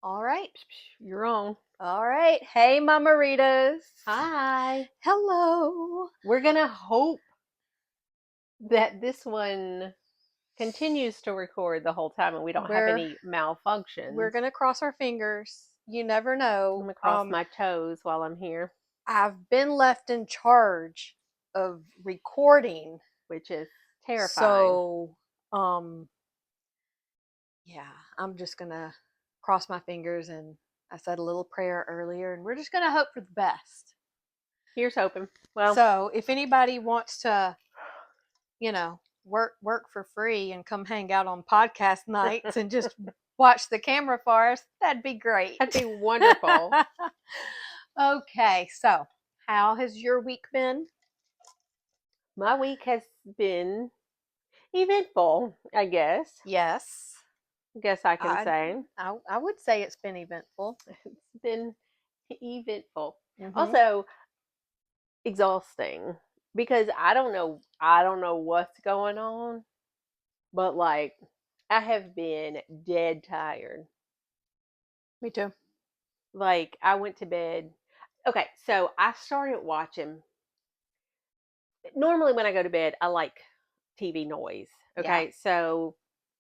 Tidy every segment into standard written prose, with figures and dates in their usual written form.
All right. You're on. All right. Hey, margaritas. Hi. Hello. We're going to hope that this one continues to record the whole time and we don't have We're any we're malfunctions. gonna cross our fingers. You never I'm know. going to cross my toes while I'm here, I've been left in charge of recording, which is terrifying. so um, yeah, I'm just gonna cross my fingers, and I said a little prayer earlier, and we're just gonna hope for the best. Here's hoping. Well, So if anybody wants to, work for free and come hang out on podcast nights and just watch the camera for us, that'd be great. that'd be wonderful. Okay, so how has your week been? My week has been eventful, I guess. Yes, I guess I can I say. I would say it's been eventful. It's been eventful. Mm-hmm. Also, exhausting because I don't know what's going on, but like I have been dead tired. Me too. Like I went to bed. Okay, so I started watching. Normally when I go to bed, I like TV noise. Yeah. Okay, so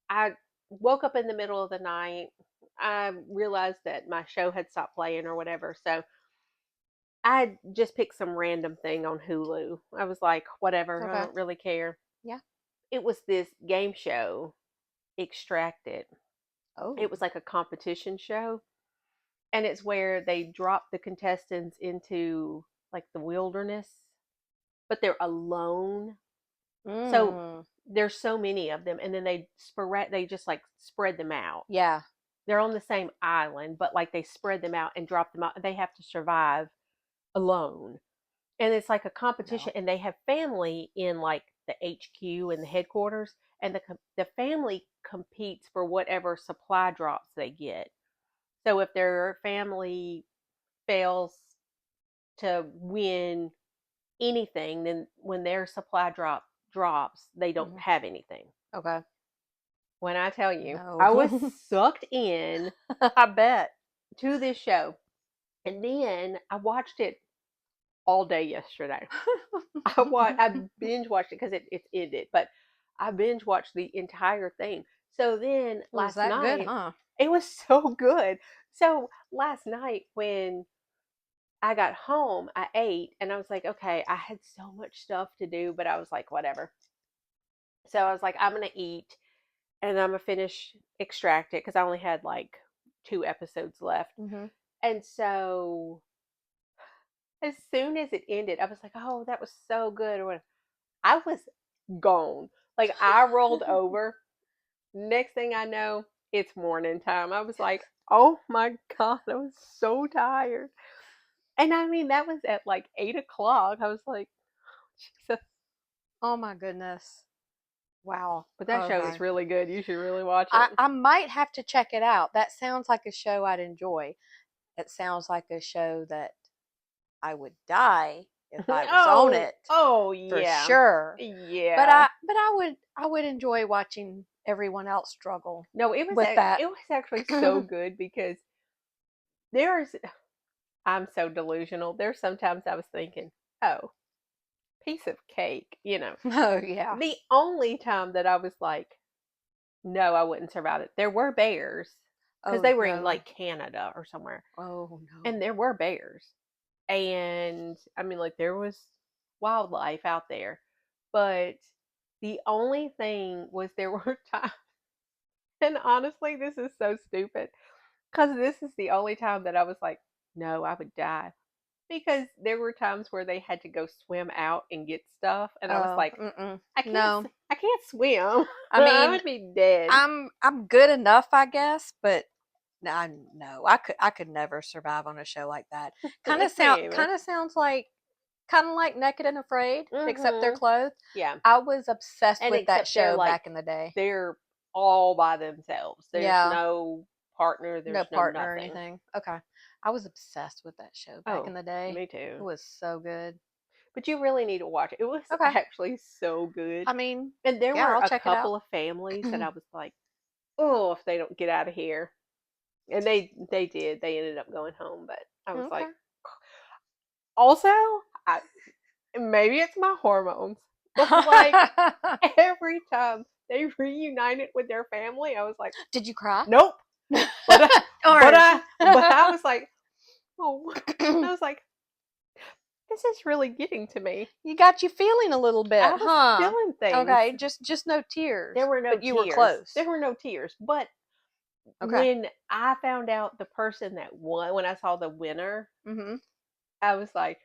I woke up in the middle of the night. I realized that my show had stopped playing or whatever. So I just picked some random thing on Hulu. I was like, whatever, I Okay. don't really care. Yeah. It was this game show, Extracted. It Oh. was like a competition show, and it's where they drop the contestants into like the wilderness, but they're alone. So Mm. there's so many of them, and then they just like spread them out. Yeah. They're on the same island, but like they spread them out and drop them out. They have to survive alone, and it's like a competition. No. And they have family in like the HQ and the headquarters, and the family competes for whatever supply drops they get. So if their family fails to win anything, then when their supply drops, they don't Mhm. have anything. Okay. When I tell you, No. I was sucked in I bet. to this show, and then I watched it all day yesterday. I binge watched it because it's ended, but I binge watched the entire thing. So then It was last that good, night, huh? it was so good. So last night when I got home, I ate, and I was like, okay, I had so much stuff to do, but I was like, whatever. So I was like, I'm gonna eat, and I'm gonna finish Extract It because I only had like 2 episodes left. Mm-hmm. And so as soon as it ended, I was like, oh, that was so good. Or whatever. I was gone. Like I rolled over. Next thing I know, it's morning time. I was like, oh my God, I was so tired. And I mean, that was at like 8 o'clock. I was like, Jesus. Oh my goodness. Wow. But that show is Okay. really good. You should really watch I, it. I might have to check it out. That sounds like a show I'd enjoy. It sounds like a show that I would die if I was on Oh, it, oh for yeah. sure. But Yeah. I would enjoy watching everyone else struggle No, with that. it was actually so good because there's I'm so delusional. There's sometimes I was thinking, oh, piece of cake. Oh yeah. The only time that I was like, no, I wouldn't survive it. There were bears because Oh they were in no. like Canada or somewhere, Oh no. and there were bears, and I mean, like there was wildlife out there, but the only thing was there were times, and honestly, this is so stupid because this is the only time that I was like, no, I would die. Because there were times where they had to go swim out and get stuff, and I was Oh, like, mm-mm. I can't, No. I can't swim. I I mean, would be dead. I'm good enough, I guess, but I no, I could never survive on a show like that. Kind of Me either. sounds like kind of like Naked and Afraid, except they're Mhm. clothed. Yeah, I was obsessed and with that except show back in the day. they're all by themselves. There's Yeah, no partner. no There's no partner or nothing. anything. Okay. I was obsessed with that show back in Oh, the day. me It too. was so good. But you really need to watch it. It was Okay. actually so good. I mean, And there yeah, were I'll a check it out. couple of families that I was like, oh, if they don't get out of here. And they did. They ended up going home, but I was like, Okay. also, I, maybe it's my hormones, but like every time they reunited with their family, I was like, Did you cry? nope. But Or but I was like, oh, I was like, this is really getting to me. you got you feeling a little I bit, was huh? feeling things. Okay, just no There tears, were no but you were tears. close. There were no tears. But Okay. when I found out the person that won, when I saw the winner, Mhm. I was like,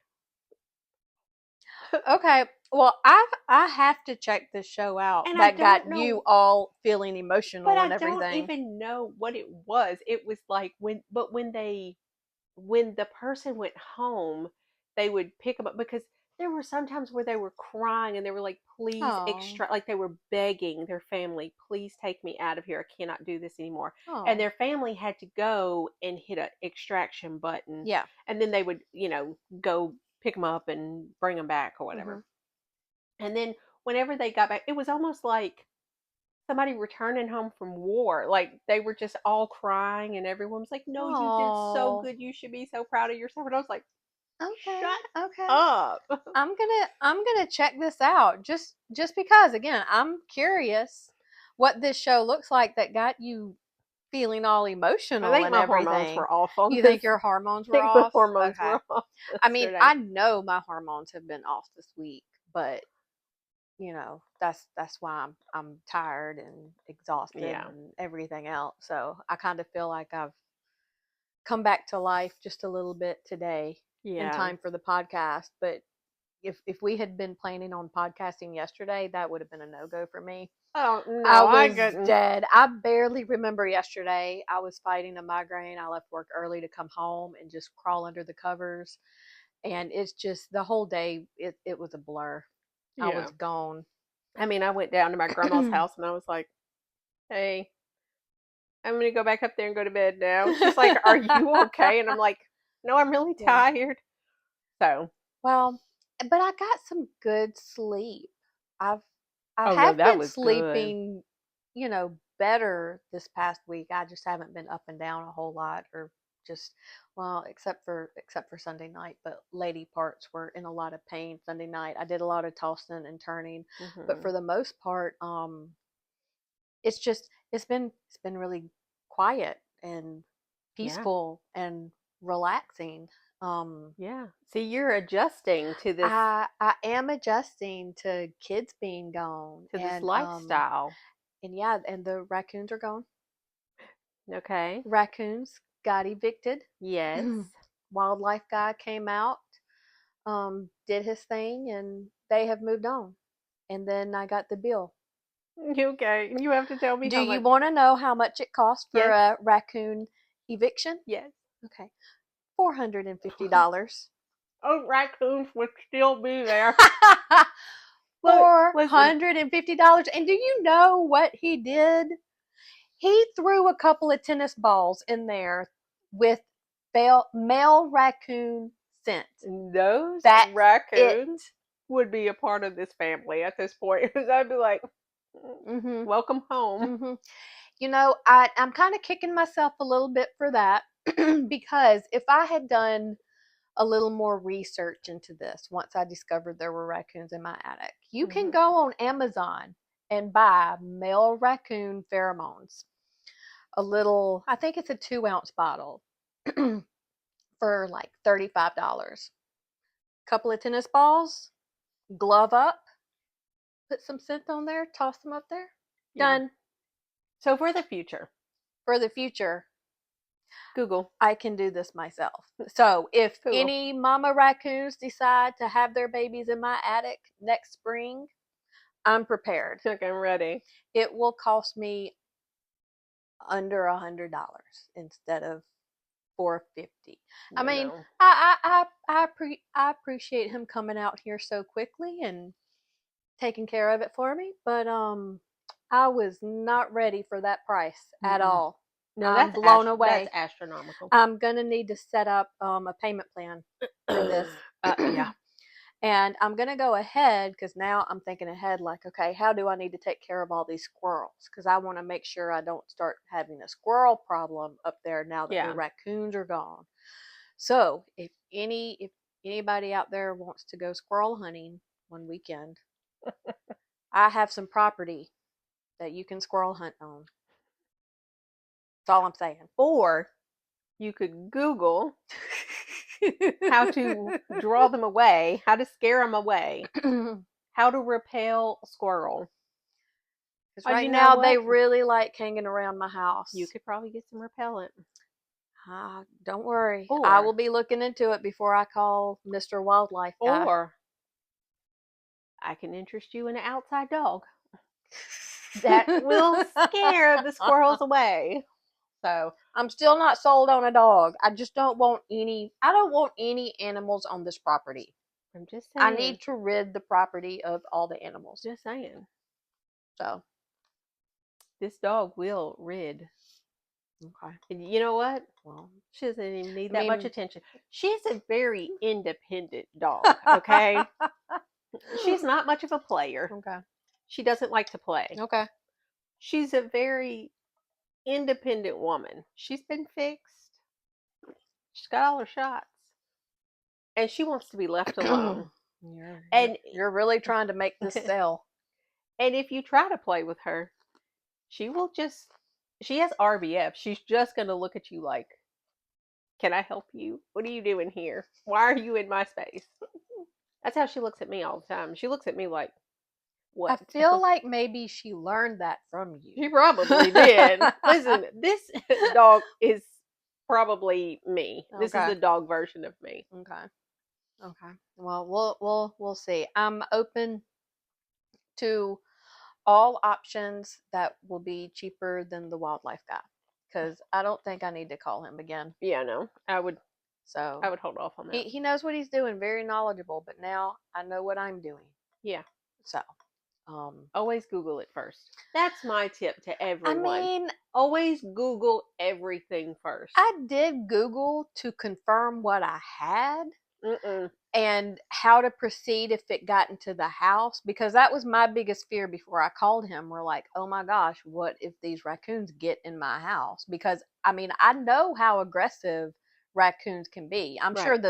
Okay. Well, I have to check this show out and I that got don't you know, all feeling but emotional I and don't everything. even know what it was. It was like when the person went home, they would pick them up because there were some times where they were crying and they were like, please Oh. extra, like they were begging their family, please take me out of here. I cannot do this anymore. And Oh. their family had to go and hit an extraction button. Yeah. And then they would, go pick them up and bring them back or whatever. Mhm. And then whenever they got back, it was almost like somebody returning home from war. Like they were just all crying, and everyone was like, "No, you did so Oh. good. You should be so proud of yourself." And I was like, Okay. "Shut Okay. up." I'm gonna check this out just because again I'm curious what this show looks like that got you feeling all I emotional think and my hormones everything. were off on You this. think your hormones I were think my off? hormones Okay. were off I mean, yesterday. I know my hormones have been off this week, but that's why I'm tired and exhausted Yeah, and everything else. So I kind of feel like I've come back to life just a little bit today in yeah. time for the podcast. But if we had been planning on podcasting yesterday, that would have been a no go for me. Oh I no, I was couldn't. dead. I barely remember yesterday. I was fighting a migraine. I left work early to come home and just crawl under the covers. And it's just the whole day, it was a blur. I Yeah. was gone. I mean, I went down to my grandma's house and I was like, "Hey, I'm gonna go back up there and go to bed now." She's like, "Are you okay?" And I'm like, "No, I'm really Yeah. tired." So, Well, but I got some good sleep. I've I oh no, have that been was good. sleeping, better this past week. I just haven't been up and down a whole lot or just well, except for Sunday night, but lady parts were in a lot of pain Sunday night. I did a lot of tossing and turning, but Hmm. for the most part, it's been really quiet and Yeah. peaceful and relaxing. Um, Yeah. See, you're adjusting to this I am adjusting to kids being gone lifestyle. and yeah, and the raccoons are gone. Okay. Raccoons got evicted. Yes. Wildlife guy came out, did his thing, and they have moved on. And then I got the bill. Okay. You have to tell me Do how you much. want to know how much it cost for Yes. a raccoon eviction? Yes. Okay, $450. Oh, raccoons would still be there. Look, listen. $450. And do you know what he did? He threw a couple of tennis balls in there with male raccoon scent. Those That's it. raccoons would be a part of this family at this point. Because I'd be like, Mm-hmm. welcome home. Mm-hmm. I'm kind of kicking myself a little bit for that because if I had done a little more research into this once I discovered there were raccoons in my attic, you can Hmm. go on Amazon and buy male raccoon pheromones. A little, I think it's a 2-ounce bottle for like $35. Couple of tennis balls, glove up, put some scent on there, toss them up there. Yeah. Done. So for the future, For the future, Google. I can do this myself. So if Google. any mama raccoons decide to have their babies in my attic next spring, I'm prepared. Okay, I'm ready. It will cost me under $100 instead of 450. I I mean, know. I appreciate him coming out here so quickly and taking care of it for me, but I was not ready for that price at Mm-mm. all. No, I'm blown that's away. astronomical. I'm gonna need to set up a payment plan for this. Yeah. And I'm going to go ahead because now I'm thinking ahead like, okay, how do I need to take care of all these squirrels? Because I want to make sure I don't start having a squirrel problem up there now that the Yeah. raccoons are gone. So if anybody out there wants to go squirrel hunting one weekend, I have some property that you can squirrel hunt on. That's all I'm saying. Or you could Google how to draw them away, how to scare them away, how to repel a squirrel. Because Oh, right you know now they what? really like hanging around my You house. could probably get some repellent. Don't worry. I will Or, be looking into it before I call Mr. Wildlife guy. or I can interest you in an outside dog that will scare the squirrels away. So I'm still not sold on a dog. I just don't want I don't want any animals on this property. I'm just I saying, need to rid the property of all the animals. just saying, So, this dog will rid. okay. And you know what? Well, She doesn't even need I that much mean, attention. She's a very independent dog, okay? She's not much of a player. okay. She doesn't like to play. Okay. She's a very independent woman. She's been fixed. She's got all her shots. And she wants to be left alone. And You're really trying to make this sell. and if you try to play with her, she will just she has RBF. She's just going to look at you like, "Can I help you? What are you doing here? Why are you in my space?" That's how she looks at me all the time. She looks at me like, I "What?" feel like maybe she learned that from you. She probably did. Listen, this dog is probably me. This is Okay. the dog version of me. Okay. Okay. Well, we'll see. I'm open to all options that will be cheaper than the wildlife guy because I don't think I need to call him again. Yeah, no. I So would hold off on that. he knows what he's doing, very knowledgeable, but now I know what I'm doing. Yeah. So, um, Always Google it first. That's my tip to I everyone. mean, Always Google everything first. I did Google to confirm what I had Mm-mm. and how to proceed if it got into the house because that was my biggest fear before I called him. We're like, oh my gosh, what if these raccoons get in my house? Because I mean, I know how aggressive raccoons can be. I'm sure Right. the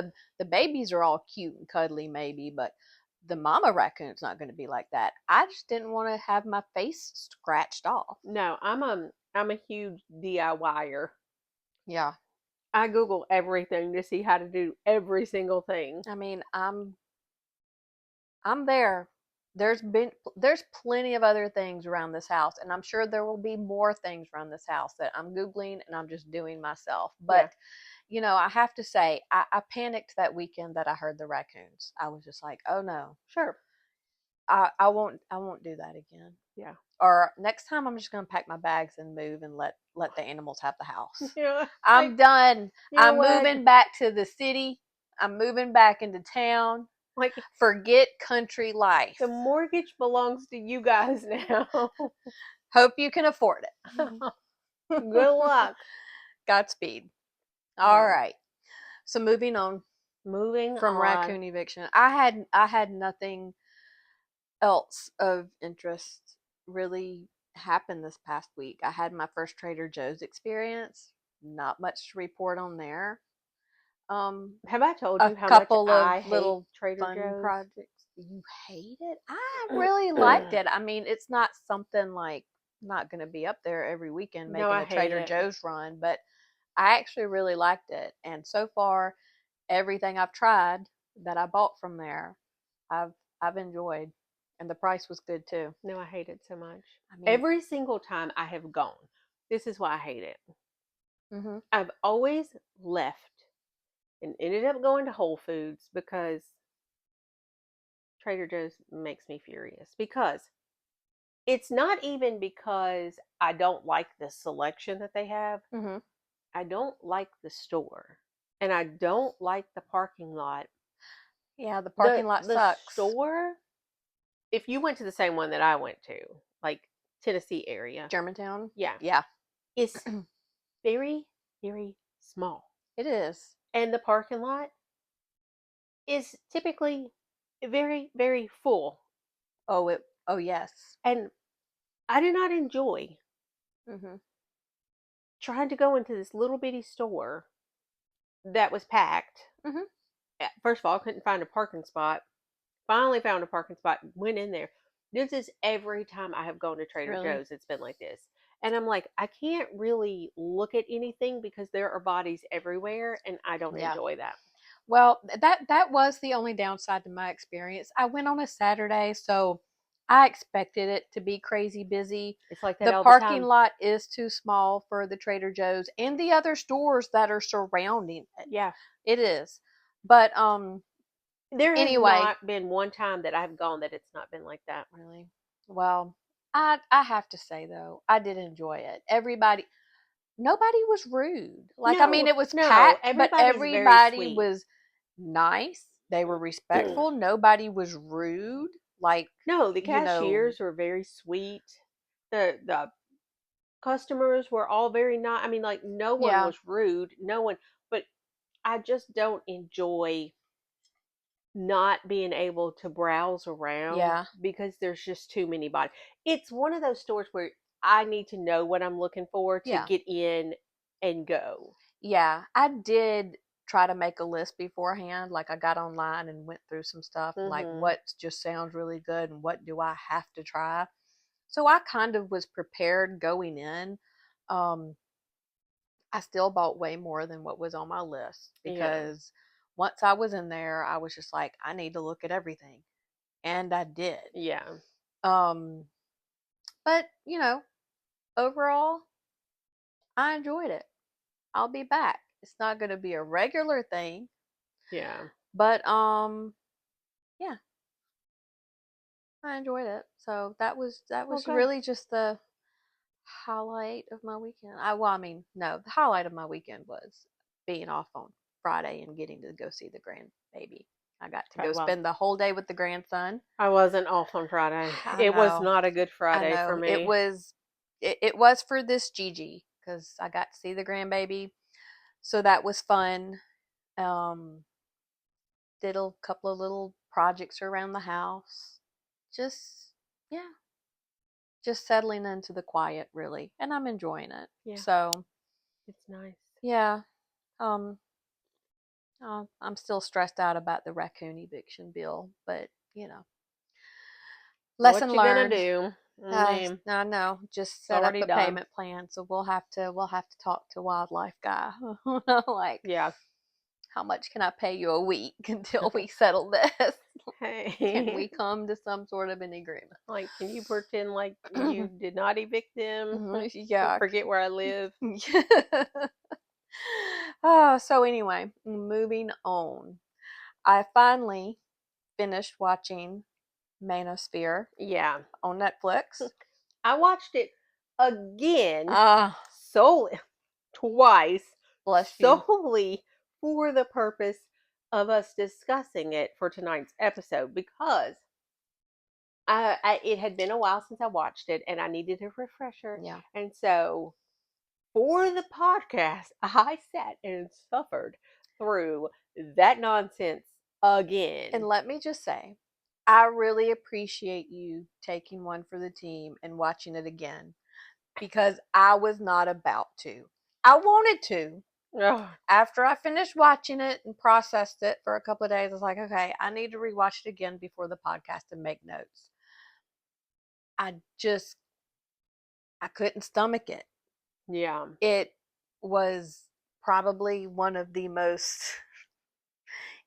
babies are all cute and cuddly, maybe, but the mama raccoon's not going to be like that. I just didn't want to have my face scratched off. No, I'm a huge DIYer. Yeah, I Google everything to see how to do every single thing. I mean, I'm there. There's plenty of other things around this house, and I'm sure there will be more things around this house that I'm googling and I'm just doing myself. Yeah. But I have to say, I panicked that weekend that I heard the raccoons. I was just like, oh no, Sure. I won't do that again. Yeah. Or next time, I'm just gonna pack my bags and move and let the animals have the house. Yeah. I'm done. You know I'm what? moving back to the city. I'm moving back into town. Like, Forget country life. the mortgage belongs to you guys now. Hope you can afford Good it. luck. Godspeed. All So, right. So moving on moving from on. raccoon eviction, I had nothing else of interest really happen this past week. I had my first Trader Joe's experience. Not much to report on there. Um, Have I told a you how much couple of I hate little Trader fun Joe's? projects. You hate it? I really liked it. I mean, it's not something like not going to be up there every weekend No, making I a hate Trader it. Joe's run, but I actually really liked it. And so far, everything I've tried that I bought from there, I've I've enjoyed, and the price was good too. No, I hate it so much. I mean, Every single time I have gone, this is why I hate it. hmm I've always left and ended up going to Whole Foods because Trader Joe's makes me furious. Because it's not even because I don't like the selection that they have, hmm I don't like the store. And I don't like the parking lot. yeah, the The parking lot the sucks. store, if you went to the same one that I went to, like Tennessee area, Germantown, yeah, yeah, it's very, very small. it is. And the parking lot is typically very, very full. Oh yes. And I did not enjoy Mhm. trying to go into this little bitty store that was packed. Mhm. First of all, I couldn't find a parking spot. Finally found a parking spot, went in there. This is every time I have gone to Trader Really? Joe's, it's been like this. And I'm like, I can't really look at anything because there are bodies everywhere and I don't Yeah. enjoy that. Well, that was the only downside to my experience. I went on a Saturday, so I expected it to be crazy busy. It's like that The all the parking time. lot is too small for the Trader Joe's and the other stores that are surrounding it. Yeah. It is. But There has anyway, not been one time that I've gone that it's not been like that. really. Well, I have to say though, I did enjoy it. Everybody nobody was rude. Like I mean No, it was no. packed, but Everybody's very everybody sweet. was nice. They were respectful. Nobody was rude. Like, No, the you know, cashiers were very sweet. The customers were all very nice. I mean, like no one yeah, was rude. No one, but I just don't enjoy not being able to browse around yeah, because there's just too many bodies. It's one of those stores where I need to know what I'm looking for to yeah, get in and go. yeah. I did try to make a list beforehand. Like I got online and went through some stuff, like Mhm. what just sounds really good and what do I have to try. So I kind of was prepared going in. Um, I still bought way more than what was on my list Yeah. because once I was in there, I was just like, I need to look at everything. And I did. Yeah. Um, but, overall, I enjoyed it. I'll be back. It's not going to be a regular thing, Yeah. but yeah, I enjoyed it. So that Well, was good. really just the highlight of my weekend. I mean, no, the highlight of my weekend was being off on Friday and getting to go see the grandbaby. I got to Okay, go well, spend the whole day with the grandson. I wasn't off on Friday. I It was know, not a good I Friday for know. It me. was, it was for this Gigi because I got to see the grandbaby, so that was fun. Um, did a couple of little projects around the house. Just yeah, just settling into the quiet really, and I'm enjoying it. Yeah, So it's nice. yeah, um, I'm still stressed out about the raccoon eviction bill, but What lesson you gonna learned. do? I mean, I know. Just it's set up already a done. payment plan, so we'll have to talk to wildlife guy. Like, Yeah. how much can I pay you a week until we settle this? Can Hey, we come to some sort of an agreement? like, can you pretend like you did not evict them? Yeah. Forget where I live. Oh, so anyway, moving on. I finally finished watching Manosphere Yeah. on Netflix. I watched it again, Ah, solely twice, bless you. solely for the purpose of us discussing it for tonight's episode because it had been a while since I watched it and I needed a refresher. Yeah. And so for the podcast, I sat and suffered through that nonsense And again. let me just say, I really appreciate you taking one for the team and watching it again because I was not about to. I wanted to. Ugh, After I finished watching it and processed it for a couple of days, I was like, okay, I need to rewatch it again before the podcast and make notes. I just, I couldn't stomach it. yeah. It was probably one of the most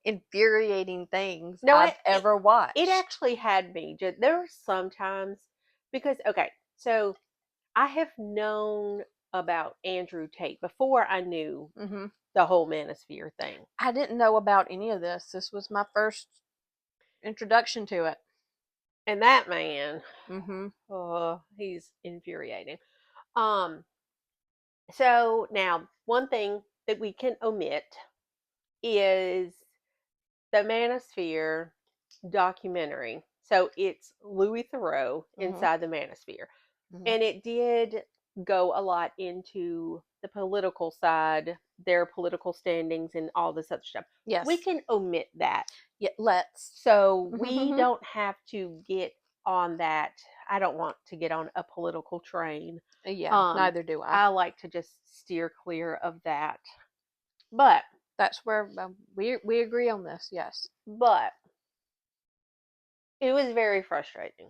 infuriating things No, I've ever it watched. actually had me. There were some times because, okay, so I have known about Andrew Tate before I knew Hmm. the whole Manosphere thing. I didn't know about any of this. This was my first introduction to it. And that man, Hmm. oh, he's infuriating. Um, so now one thing that we can omit is the Manosphere documentary. So it's Louis Theroux Hmm. inside the Manosphere. Hmm. And it did. go a lot into the political side, their political standings, and all this other stuff. We Yes. can omit that. Yeah, let's. So we don't have to get on that. I don't want to get on a political train. Yeah, Um, neither do I. I like to just steer clear of that. But, That's where we agree on this. Yes. but it was very frustrating.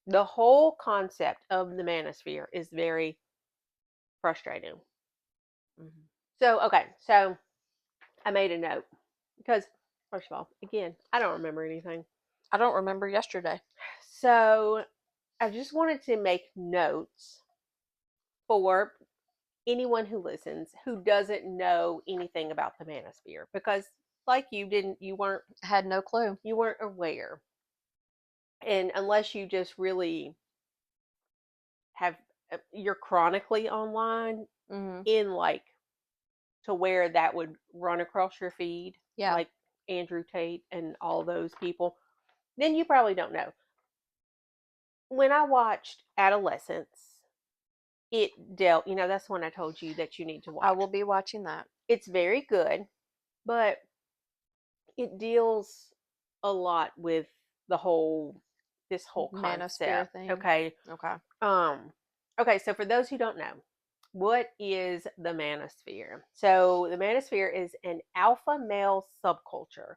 The whole concept of the manosphere is very frustrating. Hmm. So, okay, so I made a note because, first of all, again, I don't remember anything. I don't remember yesterday. So, I just wanted to make notes for anyone who listens who doesn't know anything about the manosphere because, like you weren't I had no clue. aware, and unless you just really have you're chronically online Hmm. in like to where that would run across your feed, Yeah. like Andrew Tate and all those people, then you probably don't know. When I watched Adolescence, it dealt, that's one I told you that you need to I watch. will be watching that. It's very good, but it deals a lot with the whole this whole Manosphere concept. thing. Okay. Okay. Um okay, so for those who don't know, what is the manosphere? So, the manosphere is an alpha male subculture.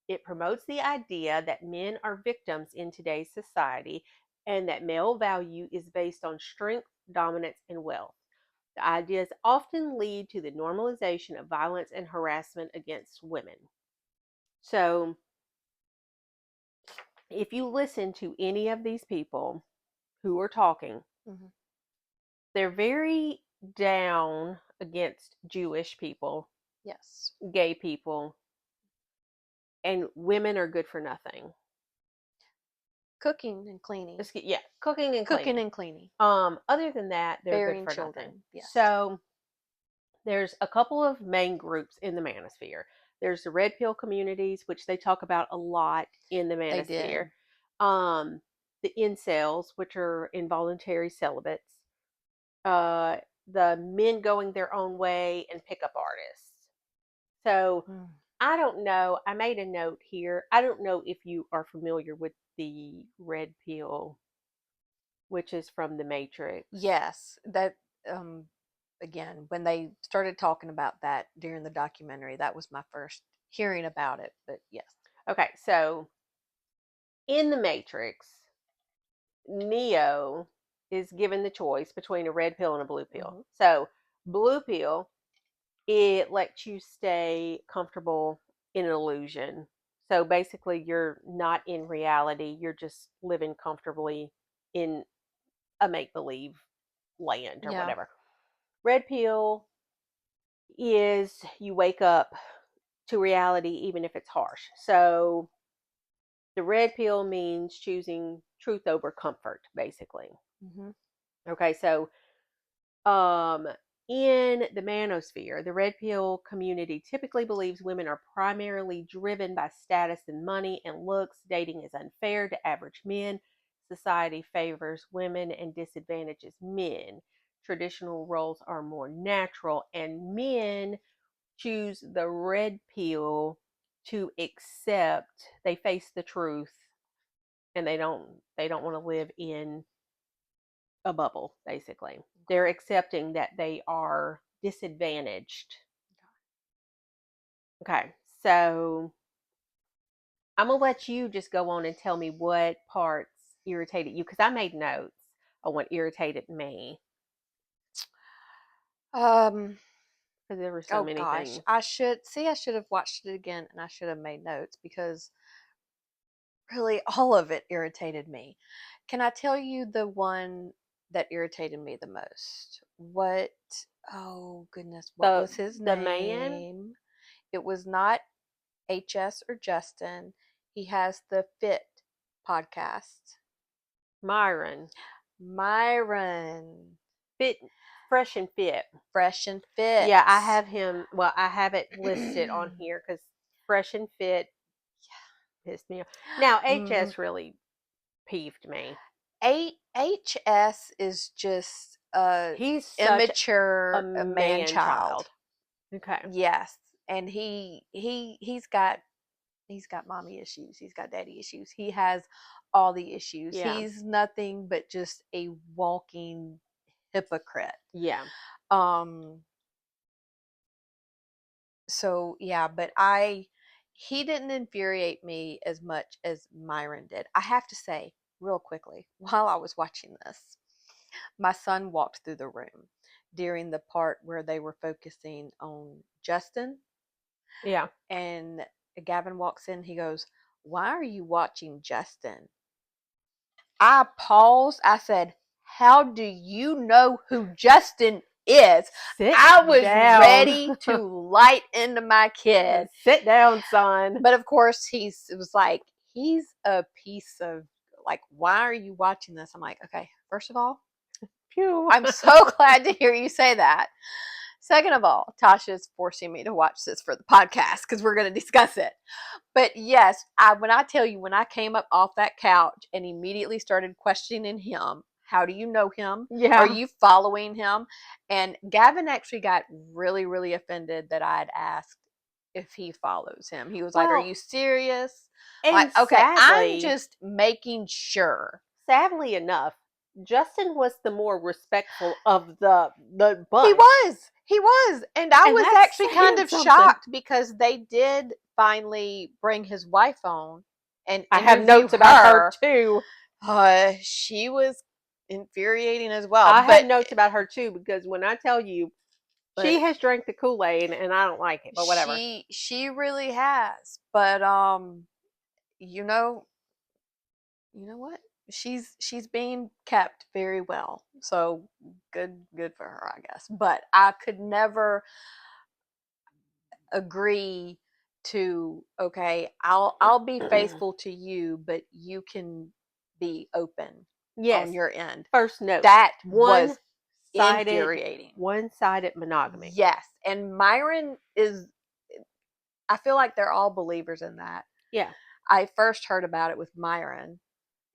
It promotes the idea that men are victims in today's society and that male value is based on strength, dominance, and wealth. The ideas often lead to the normalization of violence and harassment against women. So, if you listen to any of these people who are talking, Hmm. they're very down against Jewish people, Yes. gay people, and women are good for nothing. Cooking and cleaning. Yeah, cooking and Cooking cleaning. and cleaning. Other than that, they're good Bearing for nothing. children. Yes. So there's a couple of main groups in the manosphere. There's the red pill communities, which they talk about a lot in the They manosphere. did. Um, the incels, which are involuntary celibates. Uh, the men going their own way and pickup artists. So Mm. I don't know. I made a note here. I don't know if you are familiar with the red pill, which is from the Matrix. Yes. That um again, when they started talking about that during the documentary, that was my first hearing about it. But yes. Okay, so in the Matrix, Neo is given the choice between a red pill and a blue pill. Hmm. So, blue pill, it lets you stay comfortable in an illusion. So basically, you're not in reality, you're just living comfortably in a make believe land or Yeah. whatever. Red pill is you wake up to reality even if it's harsh. So the red pill means choosing truth over comfort, basically. Hmm. Okay, so um in the manosphere, the red pill community typically believes women are primarily driven by status and money and looks. Dating is unfair to average men. Society favors women and disadvantages men. Traditional roles are more natural, and men choose the red pill to accept they face the truth and they don't want to live in a bubble, basically. They're Okay. accepting that they are disadvantaged. Okay, so I'm gonna let you just go on and tell me what parts irritated you because I made notes on what irritated me Um. because there were so Oh many gosh, things. I should have watched it again, and I should have made notes because really all of it irritated me. Can I tell you the one that irritated me the most? What? Oh goodness, what the was his the man name? It was not HS or Justin. He has the Fit podcast. Myron Myron, fit fresh and fit. Fresh and Fit. Yeah, I have him. Well, I have it listed on here because fresh and fit pissed me off. Now Mm, HS really peeved me. HS is just uh He's such a immature man man child. child. Okay. Yes, and he's got mommy issues. He's got daddy issues. He has all the issues. Yeah. He's nothing but just a walking hypocrite. Yeah. Um so yeah, but I he didn't infuriate me as much as Myron did. I have to say, real quickly, while I was watching this, my son walked through the room during the part where they were focusing on Justin, Yeah. and Gavin walks in. He goes, "Why are you watching Justin?" I paused. I said, "How do you know who Justin is?" Sit I was down. ready to light into my kid. Sit down, son. But of course, it was like, he's a piece of, like, why are you watching this? I'm like, okay, first of all, Pew. I'm so glad to hear you say that. Second of all, Tasha's forcing me to watch this for the podcast because we're going to discuss it. But yes, when I tell you, when I came up off that couch and immediately started questioning him, how do you know him? Are Yeah. you following him? And Gavin actually got really, really offended that I had asked if he follows him. He was like, "Are Well, you serious?" I'm and like, okay, I'm just making sure. sadly enough, Justin was the more respectful of the He bunch. was. He was. And I And was that's actually kind saying of something. shocked because they did finally bring his wife on and I have interview notes about her her. too. She was infuriating as well. I have But notes about her too because when I tell you but she has drank the Kool-Aid and I don't like it, but whatever. she really has. But you know, you know what? She's being kept very well. So good for her, I guess. But I could never agree to, okay, I'll be faithful to you, but you can be open Yes. on your end. First note. That was One-sided infuriating. one-sided monogamy. Yes. And Myron is, I feel like they're all believers in that. Yeah. I first heard about it with Myron.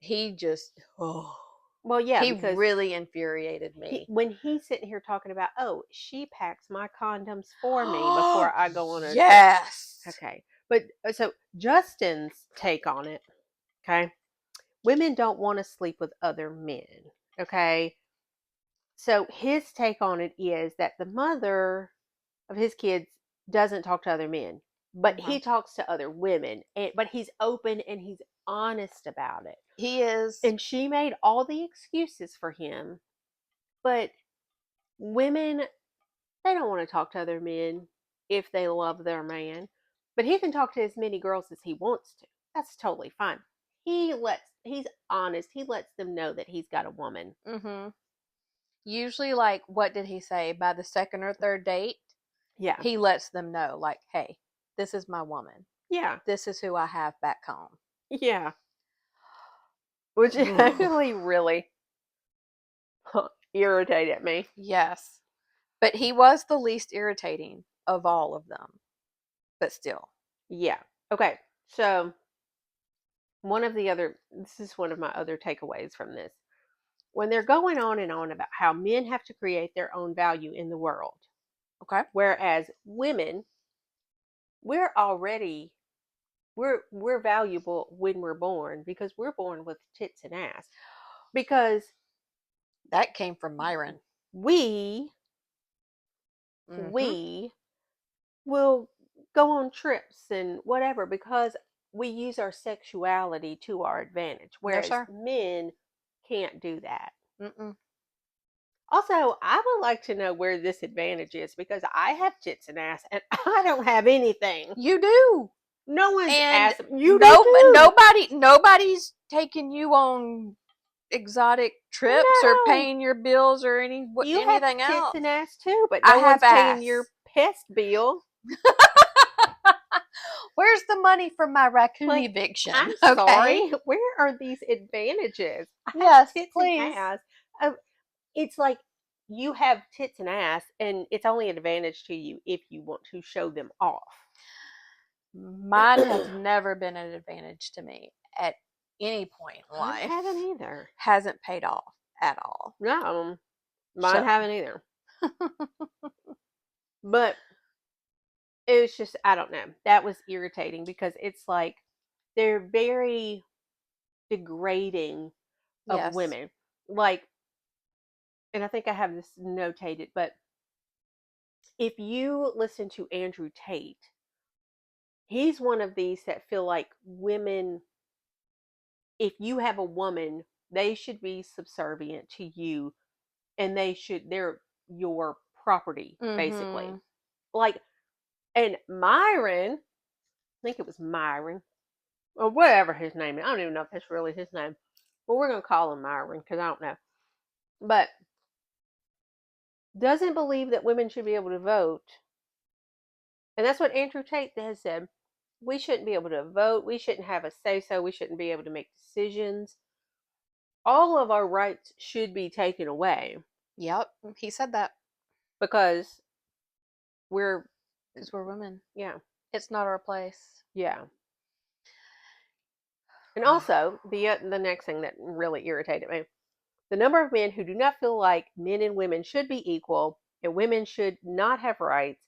He just, Well, yeah, he because really infuriated me. when he's sitting here talking about, oh, she packs my condoms for me before I go on a trip. Yes. Okay. But so Justin's take on it, okay? Women don't want to sleep with other men, okay? So his take on it is that the mother of his kids doesn't talk to other men, but Uh-huh. he talks to other women, but he's open and he's honest about it. He is. And she made all the excuses for him, but women, they don't want to talk to other men if they love their man. But he can talk to as many girls as he wants to. That's totally fine. He's honest. He lets them know that he's got a woman. Mm-hmm. Usually, like, what did he say? By the second or third date, Yeah. he lets them know, like, hey, this is my woman. Yeah. This is who I have back home. Yeah. Which actually really irritated me. Yes. But he was the least irritating of all of them. But still. Yeah. Okay. So this is one of my other takeaways from this. When they're going on and on about how men have to create their own value in the world, Okay. whereas women, we're already we're valuable when we're born because we're born with tits and ass. Because That came from Myron. we Mm-hmm. we will go on trips and whatever because we use our sexuality to our advantage, No, whereas sir. men can't do that. Mm-mm. Also, I would like to know where this advantage is because I have tits and ass and I don't have anything. You do. No one's And asked. You do too. nobody's taking you on exotic trips or No, paying your bills or you have anything tits and else. ass too, but I no have one's paying your ass. pest bill. Where's the money for my raccoon Like, eviction? I'm Okay. sorry. Where are these advantages? I have Yes, tits and please. ass. Uh, It's like you have tits and ass, and it's only an advantage to you if you want to show them off. Mine has never been an advantage to me at any point in Mine life. haven't either. Hasn't paid off at all. No. Mine So, haven't either. But it was just, I don't know. That was irritating because it's like they're very degrading of yes. women. Like, and I think I have this notated, but if you listen to Andrew Tate, he's one of these that feel like women, if you have a woman, they should be subservient to you and they're your property, basically. Mhm. Like, and Myron, I think it was Myron, or whatever his name is. I don't even know if that's really his name. But we're going to call him Myron because I don't know. But doesn't believe that women should be able to vote. And that's what Andrew Tate has said. We shouldn't be able to vote. We shouldn't have a say so. We shouldn't be able to make decisions. All of our rights should be taken away Yep. He said that because we're, because we're women. yeah, It's not our place. yeah. And also, the next thing that really irritated me, the number of men who do not feel like men and women should be equal and women should not have rights.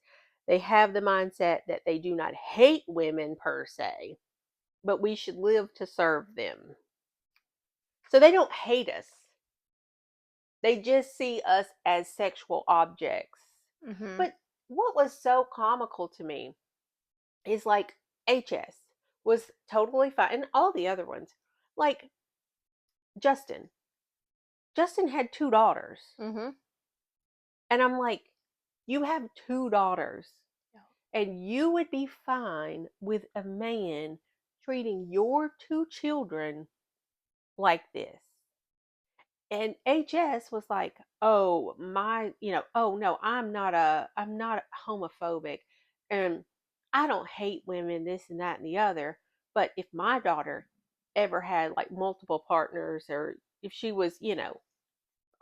They have the mindset that they do not hate women per se, but we should live to serve them. So they don't hate us. They just see us as sexual objects. Mhm. But what was so comical to me is like HS was totally fine, and all the other ones. Like Justin. Justin had two daughters. Mhm. And I'm like, you have two daughters, Yeah. and you would be fine with a man treating your two children like this. And HS was like, "Oh, my, oh no, I'm not homophobic and I don't hate women this and that and the other, but if my daughter ever had like multiple partners or if she was,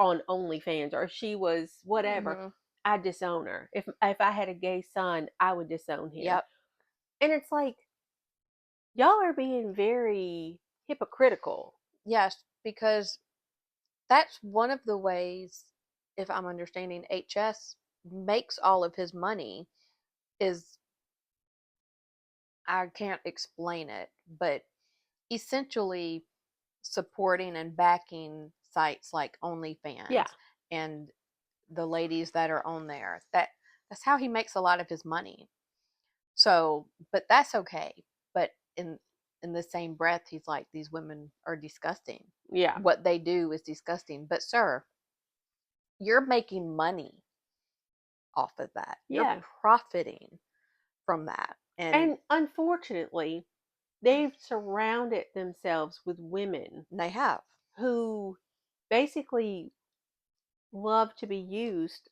on OnlyFans or if she was whatever, Mhm. I disown her. If I had a gay son, I would disown him." Yep. And it's like y'all are being very hypocritical. Yes, because that's one of the ways, if I'm understanding, HS makes all of his money is I can't explain it, but essentially supporting and backing sites like Yeah. OnlyFans and the ladies that are on there. That's how he makes a lot of his money. So, but that's okay. But in the same breath, he's like, these women are disgusting. Yeah. What they do is disgusting. But sir, you're making money off of that. You're Yeah. profiting from that. And And unfortunately, they've surrounded themselves with women they have. who basically love to be used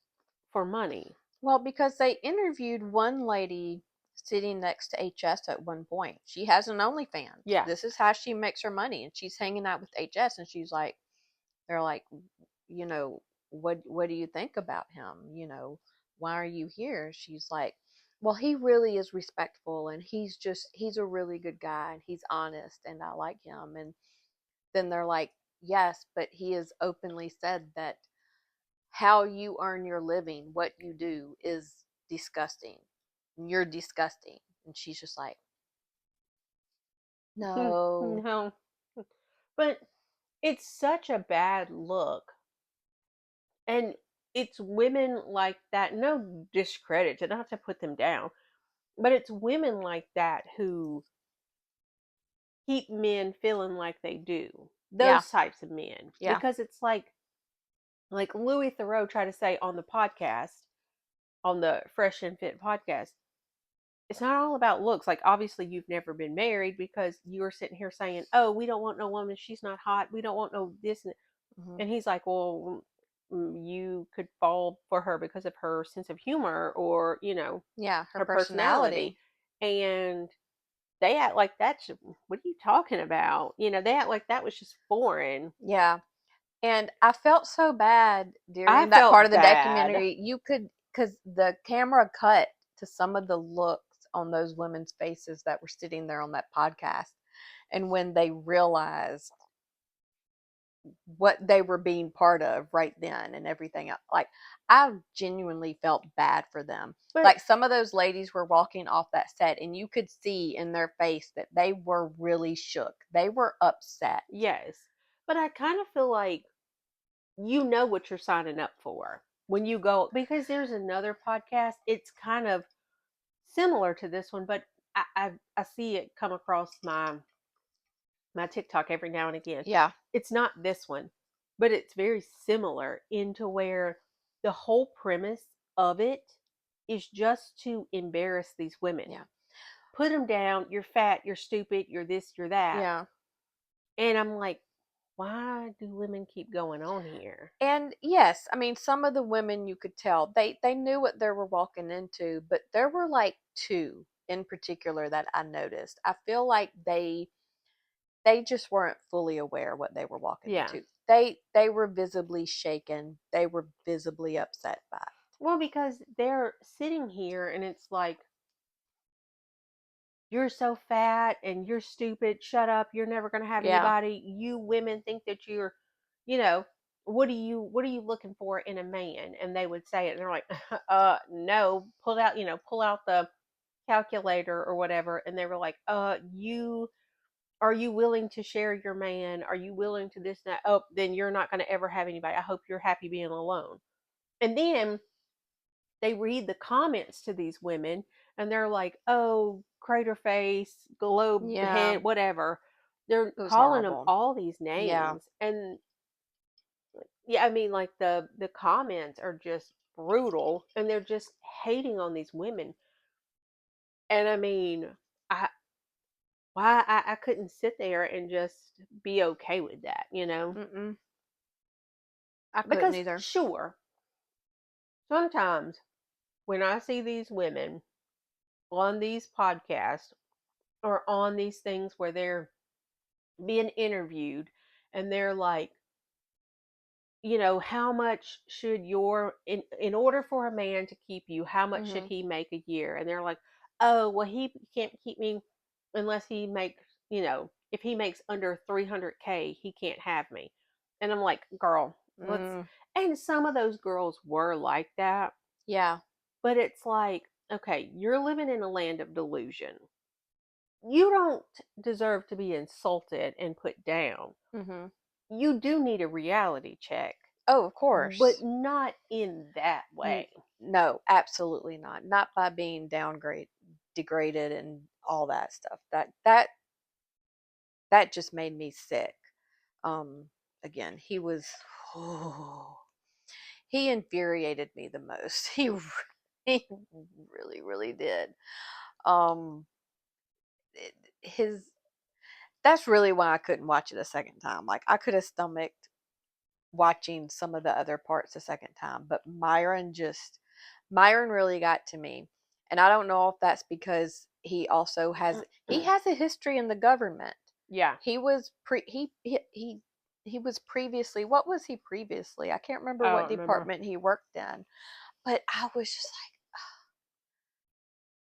for money. Well, because they interviewed one lady sitting next to HS at one point. She has an OnlyFans. Yeah. This is how she makes her money. And she's hanging out with HS and she's like, they're like, you know, what do you think about him? Why are you here? She's like, well, he really is respectful and he's a really good guy and he's honest and I like him. And then they're like, yes, but he has openly said that how you earn your living, what you do is disgusting. You're disgusting. And she's just like, no. No. But it's such a bad look. And it's women like that, no discredit to not to put them down, but it's women like that who keep men feeling like they do. Yeah. Those types of men. Yeah. Because it's like Louis Theroux tried to say on the podcast, on the Fresh and Fit podcast, it's not all about looks. Like obviously you've never been married because you were sitting here saying, "Oh, we don't want no woman. She's not hot. We don't want no this." Hmm. And he's like, "Well, you could fall for her because of her sense of humor or Yeah. Her her personality." personality. And they act like that's what are you talking about? They act like that was just foreign. Yeah. And I felt so bad I during that part felt of the bad. documentary. You could, because the camera cut to some of the looks on those women's faces that were sitting there on that podcast. And when they realized what they were being part of right then and everything else. Like, I genuinely felt bad for them. But Like, some of those ladies were walking off that set and you could see in their face that they were really shook. They were upset. yes, but I kind of feel like you know what you're signing up for when you go, because there's another podcast. It's kind of similar to this one, but I see it come across my TikTok every now and again. Yeah. It's not this one, but it's very similar into where the whole premise of it is just to embarrass these women. Yeah. Put them down. You're fat, you're stupid, you're this, you're that. Yeah. And I'm like, why do women keep going on here? And yes, I mean, some of the women you could tell they knew what they were walking into, but there were like two in particular that I noticed. I feel like they just weren't fully aware what they were walking Yeah. into. They were visibly shaken. They were visibly upset by it. Well, because they're sitting here and it's like, you're so fat and you're stupid. Shut up. You're never going to have Yeah. anybody. You women think that you're, you know, what are you looking for in a man? And they would say it and they're like, no, pull out the calculator or whatever. And they were like, you are you willing to share your man? Are you willing to this and that? Oh, then you're not going to ever have anybody. I hope you're happy being alone. And then they read the comments to these women and they're like, oh, crater face, globe Yeah. head, whatever. They're It was calling them horrible. all these Yeah. names. And yeah, I mean, like the comments are just brutal and they're just hating on these women. And I mean, I why I couldn't sit there and just be okay with that, you know? Mm-mm. I couldn't Because either. sure, sometimes when I see these women on these podcasts or on these things where they're being interviewed and they're like, how much should in order for a man to keep you, how much should Mhm. he make a year? And they're like, oh, well, he can't keep me unless he makes, if he makes under 300K, he can't have me. And I'm like, girl, let's. Mm. And some of those girls were like that, Yeah. but it's like, okay, you're living in a land of delusion. You don't deserve to be insulted and put down. Mhm. You do need a reality check, Oh, of but course. not in that N- way. no, absolutely not. Not by being degraded, and all that stuff. That just made me sick. Um, Again, he was. Oh, he infuriated me the most. He really, really did. Um, his That's really why I couldn't watch it a second time. Like, I could have stomached watching some of the other parts a second time, but Myron really got to me. And I don't know if that's because he has a history in the government. Yeah. He was he was previously, what was he previously? I can't remember I what don't remember. department he worked in. But I was just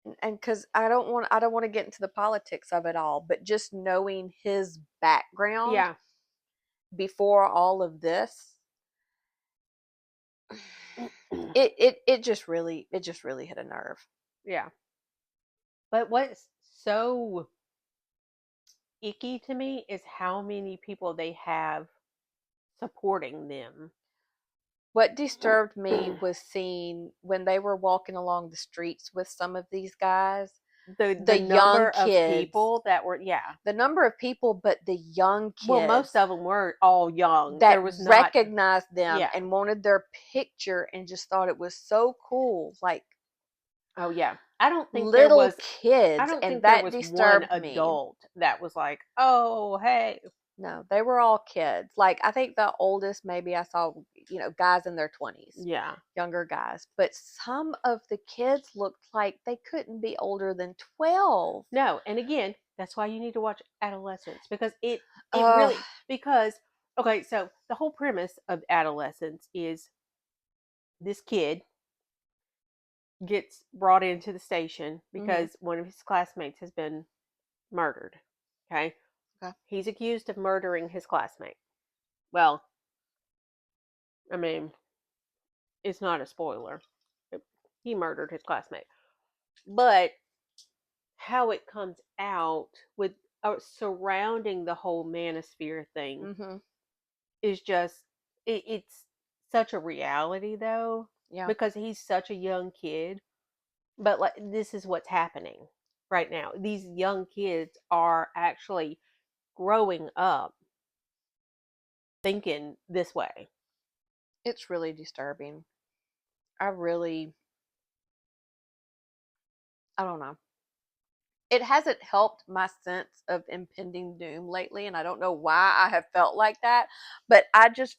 like, and cuz I don't want to get into the politics of it all, but just knowing his background Yeah. before all of this, it just really hit a nerve. Yeah. But what's so icky to me is how many people they have supporting them. What disturbed me was seeing when they were walking along the streets with some of these guys, The the young number of kids, people that were, yeah. the number of people, but the young Well, most kids of them were all young. that There was not, recognized them yeah. and wanted their picture and just thought it was so cool. Like, Oh yeah. I don't think there little was I kids, don't and think there that was one disturbed me. adult that was like, "Oh, hey." No, they were all kids. Like, I think the oldest maybe I saw, guys in their 20s, Yeah. younger guys. But some of the kids looked like they couldn't be older than 12. No, and again, that's why you need to watch Adolescence because it Uh, really because okay, so the whole premise of Adolescence is this kid gets brought into the station mm-hmm. because one of his classmates has been murdered. Okay? Okay. He's accused of murdering his classmate. Well, I mean, it's not a spoiler. He murdered his classmate. But how it comes out with surrounding the whole manosphere thing Mm-hmm. is just it's such a reality though, Yeah. because he's such a young kid. But like, this is what's happening right now. These young kids are actually growing up thinking this way. It's really disturbing. I really, I don't know. It hasn't helped my sense of impending doom lately, and I don't know why I have felt like that. But I just,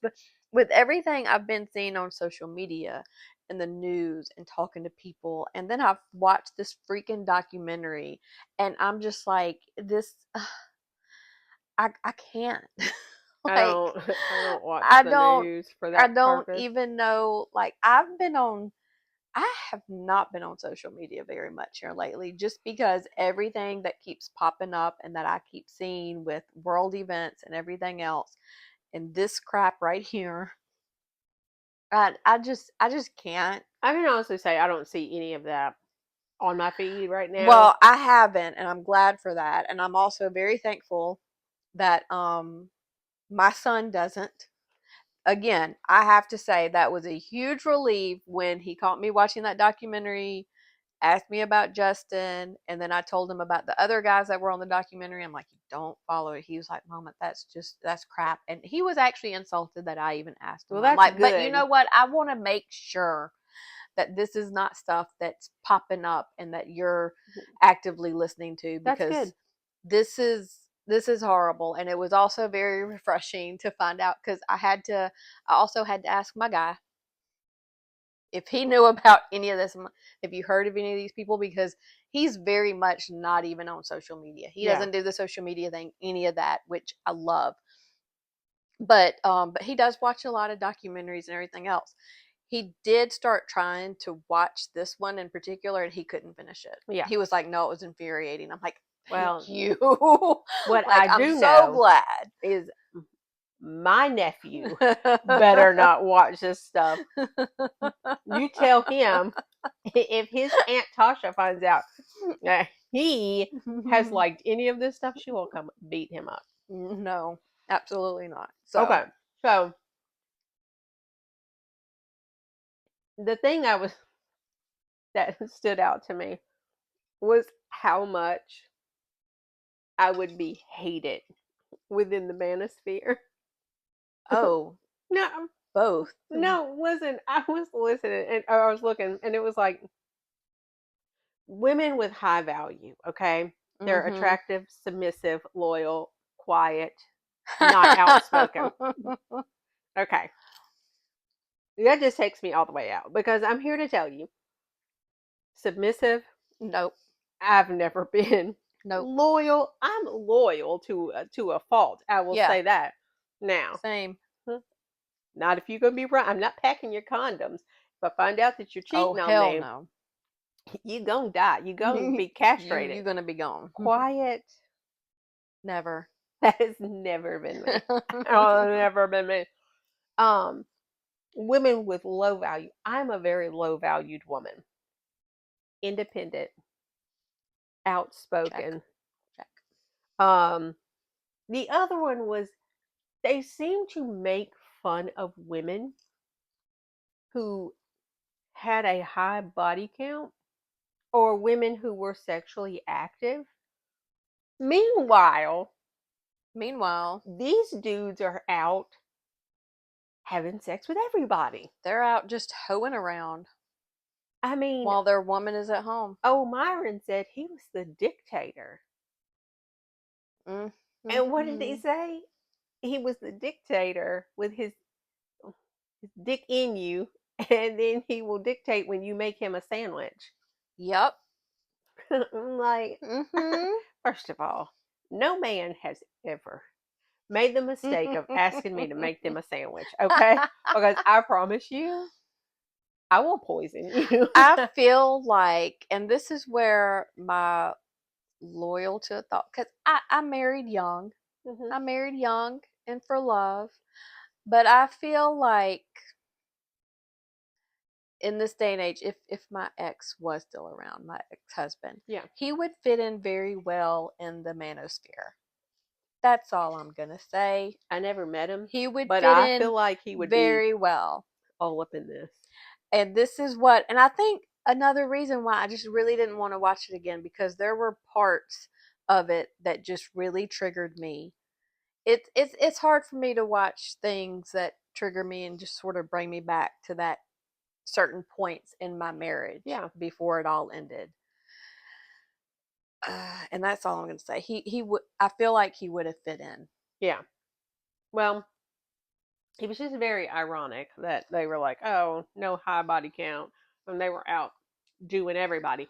with everything I've been seeing on social media and the news and talking to people, and then I've watched this freaking documentary, and I'm just like, this, I can't. I Like, don't I don't watch I the don't, news for I that don't purpose. even know. Like, I have not been on social media very much here lately just because everything that keeps popping up and that I keep seeing with world events and everything else and this crap right here. I just can't. I can honestly say I don't see any of that on my feed right now. Well, I haven't, and I'm glad for that. And I'm also very thankful that my son doesn't. Again, I have to say that was a huge relief when he caught me watching that documentary, asked me about Justin, and then I told him about the other guys that were on the documentary. I'm like, you don't follow it. He was like, Mama, that's crap. And he was actually insulted that I even asked him. Well, I'm that's like, but you good. know what? I want to make sure that this is not stuff that's popping up and that you're actively listening to, That's because good. this is horrible. And it was also very refreshing to find out, because I also had to ask my guy if he knew about any of this, if you heard of any of these people, because he's very much not even on social media. He Yeah. doesn't do the social media thing, any of that, which I love. But he does watch a lot of documentaries and everything else. He did start trying to watch this one in particular, and he couldn't finish it. Yeah. He was like, "No, it was infuriating." I'm like, "Thank Well, you." what Like, I I'm do so know glad. is my nephew better not watch this stuff. You tell him if his Aunt Tasha finds out that he has liked any of this stuff, she will come beat him up. No, absolutely not. So, Okay. So the thing that stood out to me was how much I would be hated within the manosphere. oh, No, both. no, listen, I was listening and I was looking, and it was like women with high value, okay? They're Mhm. attractive, submissive, loyal, quiet, not outspoken. Okay. That just takes me all the way out because I'm here to tell you submissive, Nope. I've never been. Nope. Loyal, I'm loyal to a fault. I will Yeah. say that. Now, Same. not if you're going to be right. I'm not packing your condoms. If I find out that you're Oh, cheating on hell me, no. you going to die. You going to you be castrated. you gonna be gone. Quiet, Never. that has never been me. Oh, never been me. Um, Women with low value. I'm a very low valued woman. Independent, Check. outspoken. Check. Um, the other one was they seem to make fun of women who had a high body count or women who were sexually active. Meanwhile, Meanwhile, these dudes are out having sex with everybody. they're out just hoeing around I mean, while their woman is at home. oh, Myron said he was the dictator. Mm, And what did he mm-hmm. say? He was the dictator with his dick in you, and then he will dictate when you make him a sandwich. Yep. I'm like, Mm-hmm. first of all, no man has ever made the mistake of asking me to make them a sandwich, okay? Because I promise you, I will poison you. I feel like, and this is where my loyal to a thought, because I married young. Mhm. I married young and for love. But I feel like in this day and age, if my ex was still around, my ex-husband, Yeah. he would fit in very well in the manosphere. That's all I'm gonna say. I never met him, He would but fit I in feel like he would be very well. all up in this. And this is what, and I think another reason why I just really didn't want to watch it again, because there were parts of it that just really triggered me. It's hard for me to watch things that trigger me and just sort of bring me back to that certain points in my marriage Yeah. before it all ended. And that's all I'm going to say. He would. I feel like he would have fit in. Yeah. Well, it was just very ironic that they were like, "Oh, no high body count," and they were out doing everybody.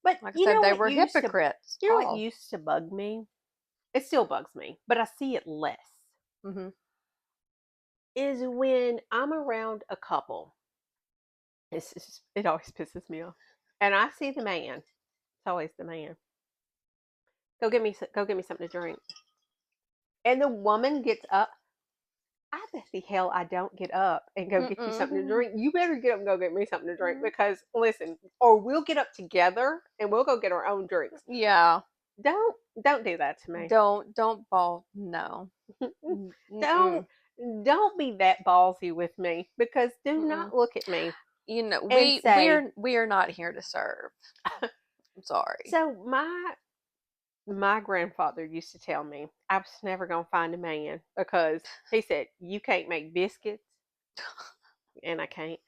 But Like I said, they were hypocrites. you know what All. used to bug me? It still bugs me, but I see it less. Mm-hmm. Is when I'm around a couple. It always pisses me off, and I see the man. It's always the man. Go get me something to drink. And the woman gets up. I bet the hell I don't get up and go get you something to Mm-mm. drink. You better get up and go get me something to drink because listen, or we'll get up together and we'll go get our own drinks. Yeah. Don't don't do that to me. Don't ball. No. don't Mm-mm. don't be that ballsy with me because do Mm-mm. not look at me You know, and we say we are not here to serve. I'm sorry. so my grandfather used to tell me I was never gonna find a man because he said you can't make biscuits and I can't.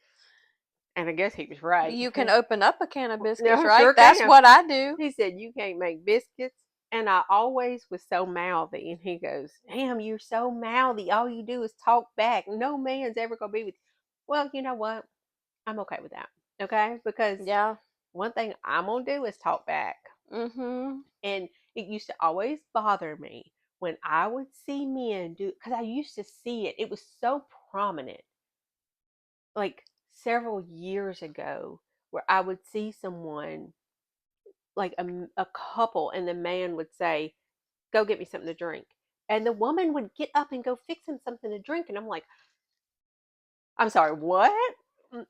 And I guess he was right. You can open up a can of biscuits, No, right? sure That's can. what I do. He said, "You can't make biscuits." And I always was so mouthy. And he goes, "Damn, you're so mouthy. All you do is talk back. No man's ever going to be with you." Well, you know what? I'm okay with that. Okay? Because Yeah. one thing I'm going to do is talk back. Mm-hmm. And it used to always bother me when I would see men do, because I used to see it. It was so prominent, like several years ago, where I would see someone like a couple and the man would say, go get me something to drink, and the woman would get up and go fix him something to drink, and I'm like, I'm sorry, what? Mm,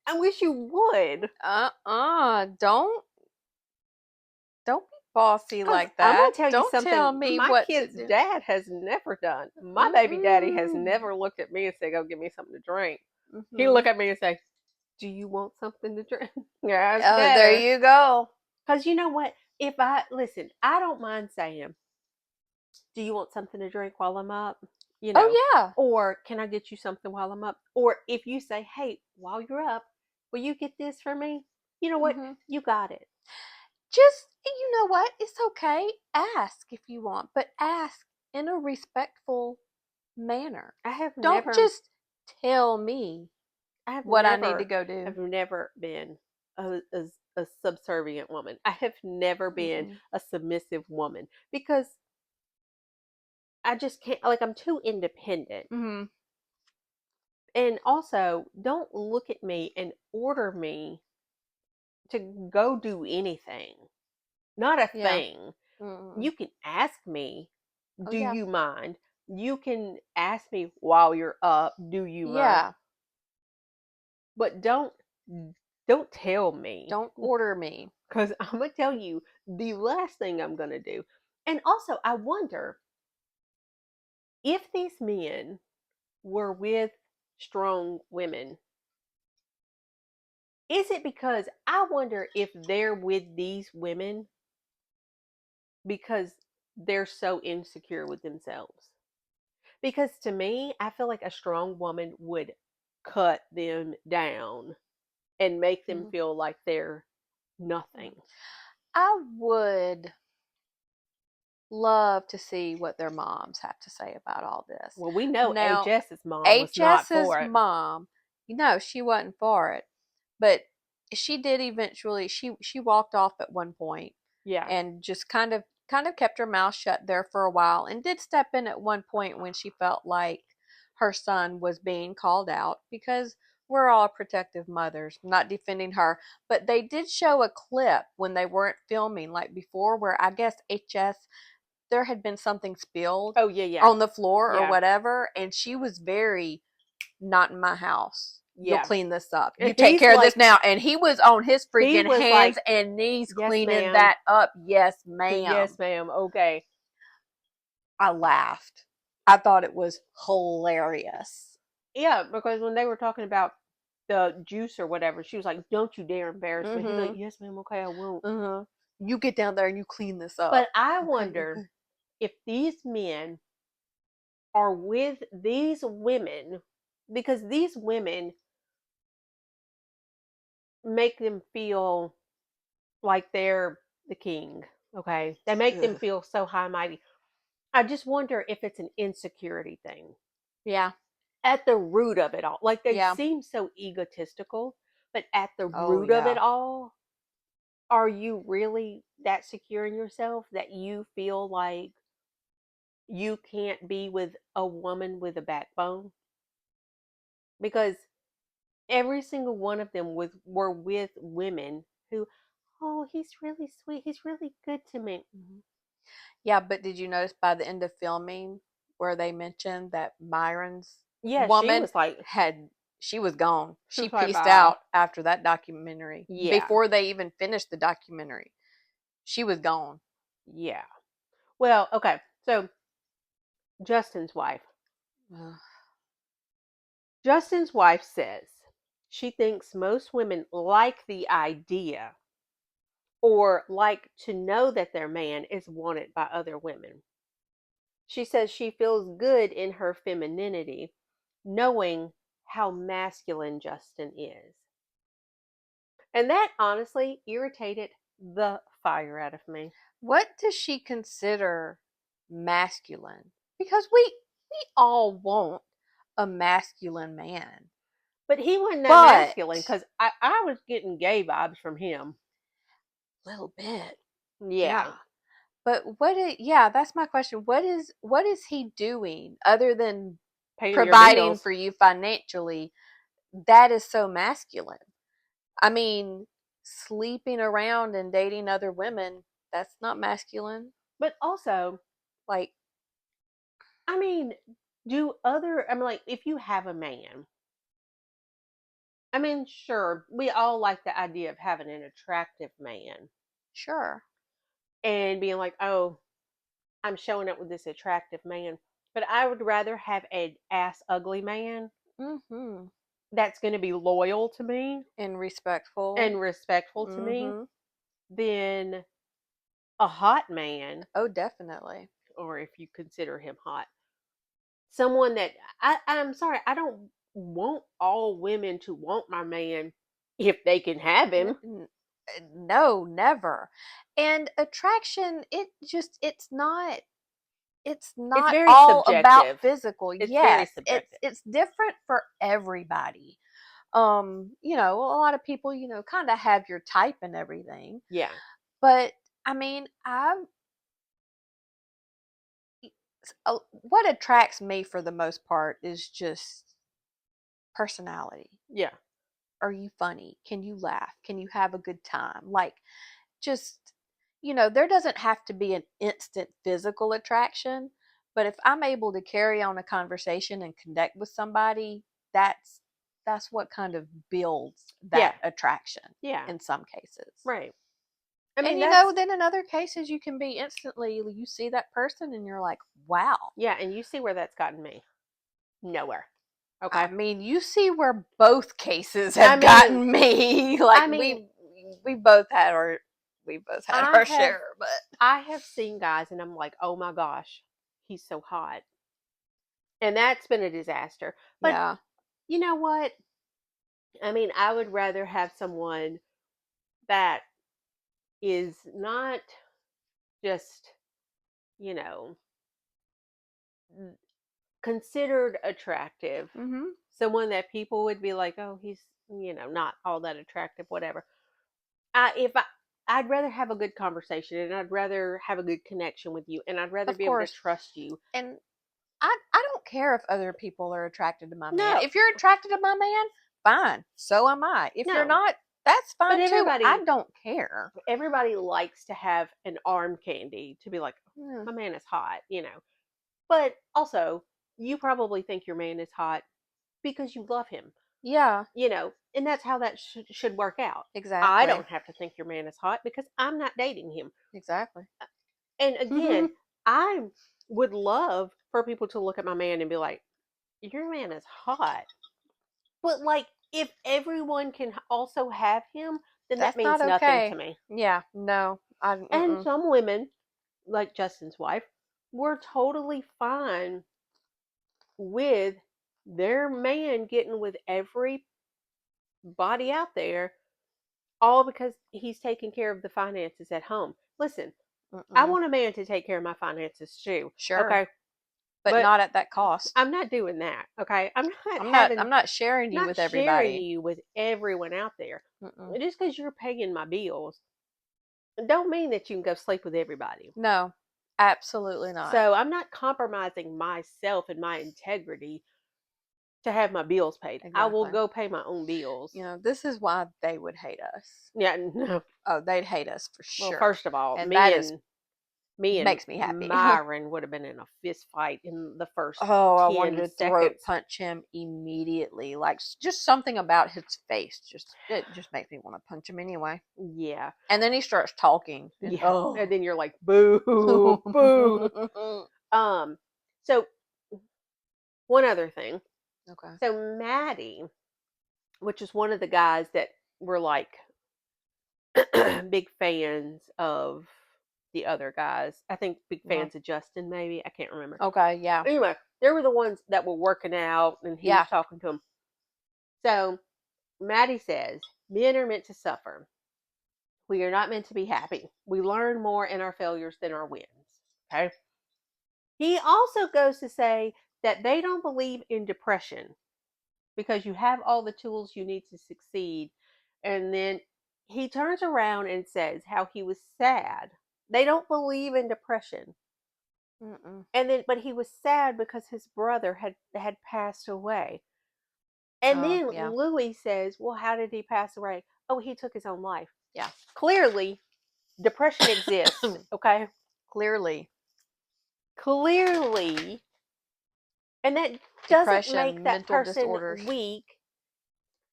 I wish you would, Don't be bossy because like I'm gonna that. tell you Don't tell something me my what to kid's do. dad has never done. My baby daddy has Mm-mm. never looked at me and said, go get me something to drink. He'll Mm-hmm. look at me and say, do you want something to drink? Yeah, it's Oh, there better. you go. Because you know what, if I listen, I don't mind saying, do you want something to drink while I'm up? You Oh know, yeah. or can I get you something while I'm up? Or if you say, hey, while you're up, will you get this for me? You know what? Mm-hmm. You got it. Just, you know what? It's okay. Ask if you want, but ask in a respectful manner. I have Don't never, just tell me I have what I need to never, go do. have never been a subservient woman. I have never been Mm-mm. a submissive woman because I just can't, like, I'm too independent. Mm-hmm. And also, don't look at me and order me to go do anything. Not a Yeah. thing. Mm-mm. You can ask me, Oh do yeah. you mind? You can ask me while you're up, do you mind? Yeah. But don't tell me Don't order me. because I'm gonna tell you the last thing I'm gonna do. And also, I wonder if these men were with strong women. Is it because I wonder if they're with these women because they're so insecure with themselves? Because to me, I feel like a strong woman would cut them down and make them Mm-hmm. feel like they're nothing. I would love to see what their moms have to say about all this. Well, we know Now, HS's mom was not HS's for it. mom, she wasn't for it, but she did eventually. She walked off at one point Yeah. and just kind of kept her mouth shut there for a while, and did step in at one point when she felt like her son was being called out, because we're all protective mothers, not defending her. But they did show a clip when they weren't filming, like before, where I guess HS there had been something spilled Oh yeah, yeah, on the floor or yeah, whatever, and she was very not in my house. You'll yeah. clean this up. And You take care of this now. And he was on his he freaking was hands like, and knees yes, cleaning ma'am. that up. Yes, ma'am. Yes, ma'am. Okay. I laughed. I thought it was hilarious. Yeah, because when they were talking about the juice or whatever, she was like, "Don't you dare embarrass me." He's like, Mm-hmm. "Yes, ma'am. Okay, I won't." Uh-huh. You get down there and you clean this up. But I Okay, wonder okay. if these men are with these women because these women make them feel like they're the king. Okay, they make them Ugh. feel so high mighty. I just wonder if it's an insecurity thing Yeah, at the root of it all. Like they yeah. seem so egotistical, but at the Oh, root of it yeah. all, are you really that secure in yourself that you feel like you can't be with a woman with a backbone? Because every single one of them were with women who, oh, he's really sweet. He's really good to me. Mhm. Yeah, but did you notice by the end of filming where they mentioned that Myron's Yeah, woman had, she was gone. she She was like, pieced bye. out after that documentary. Yeah, Before they even finished the documentary, she was gone. yeah. Well, okay. So Justin's wife. Ugh. Justin's wife says she thinks most women like the idea or like to know that their man is wanted by other women. She says she feels good in her femininity, knowing how masculine Justin is. And that honestly irritated the fire out of me. What does she consider masculine? Because we all want a masculine man. But he wasn't that But masculine because I was getting gay vibes from him. a little bit. Yeah. Yeah. But yeah, that's my question. What is he doing other than Paying your providing bills. for you financially that is so masculine? I mean, sleeping around and dating other women, that's not masculine. But also, Like, I mean, I mean, like, if you have a man, I mean, sure, we all like the idea of having an attractive man sure. and being like, oh, I'm showing up with this attractive man. But I would rather have an ass ugly man Mhm. that's going to be loyal to me And respectful. and respectful to me Mhm. than a hot man, Oh, definitely. or if you consider him hot, someone that I'm sorry, I don't want all women to want my man if they can have him. No, never. And attraction, it's It's not very all about subjective. physical. It's very Yes, it's subjective. it's different for everybody. A lot of people, kind of have your type and everything. Yeah. But I mean, what attracts me for the most part is just personality. Yeah. Are you funny? Can you laugh? Can you have a good time? Like, just, there doesn't have to be an instant physical attraction, but if I'm able to carry on a conversation and connect with somebody, that's what kind of builds Yeah. that attraction Yeah. in some cases. Right. I And mean, that's then in other cases you can be instantly, you see that person and you're like, wow. yeah, and you see where that's gotten me. Nowhere. I Okay. mean, you see where both cases I have mean, gotten me. Like I mean, we both had I our have share, but I have seen guys and I'm like, "Oh my gosh, he's so hot." And that's been a disaster. But yeah. you know what? I mean, I would rather have someone that is not just, you know, considered attractive. Mhm. Someone that people would be like, "Oh, he's, not all that attractive, whatever." If I'd rather have a good conversation and I'd rather have a good connection with you and I'd rather Of be able to course. trust you. And I don't care if other people are attracted to my man. No, If you're attracted to my man, fine. So am I. If you're no, not, That's But fine too. I don't care. everybody likes to have an arm candy to be like, Yeah. my man is hot, But also, you probably think your man is hot because you love him, Yeah, and that's how that should work out. I exactly. don't have to think your man is hot because I'm not dating him. Exactly. And again, I would love for people to look at my man and be like, your man is hot. But like, if everyone can also have him, then that That's not means nothing to okay. me. Yeah, no. And some women, like Justin's wife, were totally fine with their man getting with every body out there, all because he's taking care of the finances at home. Listen, I Mm-mm. want a man to take care of my finances too, Sure, okay? but But not at that cost. I'm not doing that, okay? I'm not I'm not. having I'm not sharing you not with sharing everybody. you with everyone out there. Mm-mm. Just because you're paying my bills don't mean that you can go sleep with everybody. No, absolutely not. So I'm not compromising myself and my integrity to have my bills paid. I will Exactly. go pay my own bills. This is why they would hate us. Yeah, no. Oh, they'd hate us for Well, sure, first of all, and that is me and makes me happy. Myron would have been in a fist fight in the first Oh, I wanted 10 to throat seconds. punch him immediately. Like just something about his face, just it just makes me want to punch him anyway. Yeah. And then he starts talking, and Yeah. And oh, then you're like, boo, boo. Um, so one other thing. okay, So Maddie, which is one of the guys that were like big fans of the other guys. I think big well, fans of Justin, maybe. I can't remember. okay, yeah, Anyway, they were the ones that were working out and he was yeah, talking to them. So Maddie says, men are meant to suffer. We are not meant to be happy. We learn more in our failures than our wins. Okay. He also goes to say that they don't believe in depression because you have all the tools you need to succeed. And then he turns around and says how he was sad. They don't believe in depression. mm-mm. And then but he was sad because his brother had passed away. And then Yeah, Louis says, "Well, how did he pass away? Oh, he took his own life." yeah, Clearly, depression exists, okay? clearly, Clearly, and that doesn't make depression, that mental person disorders, weak.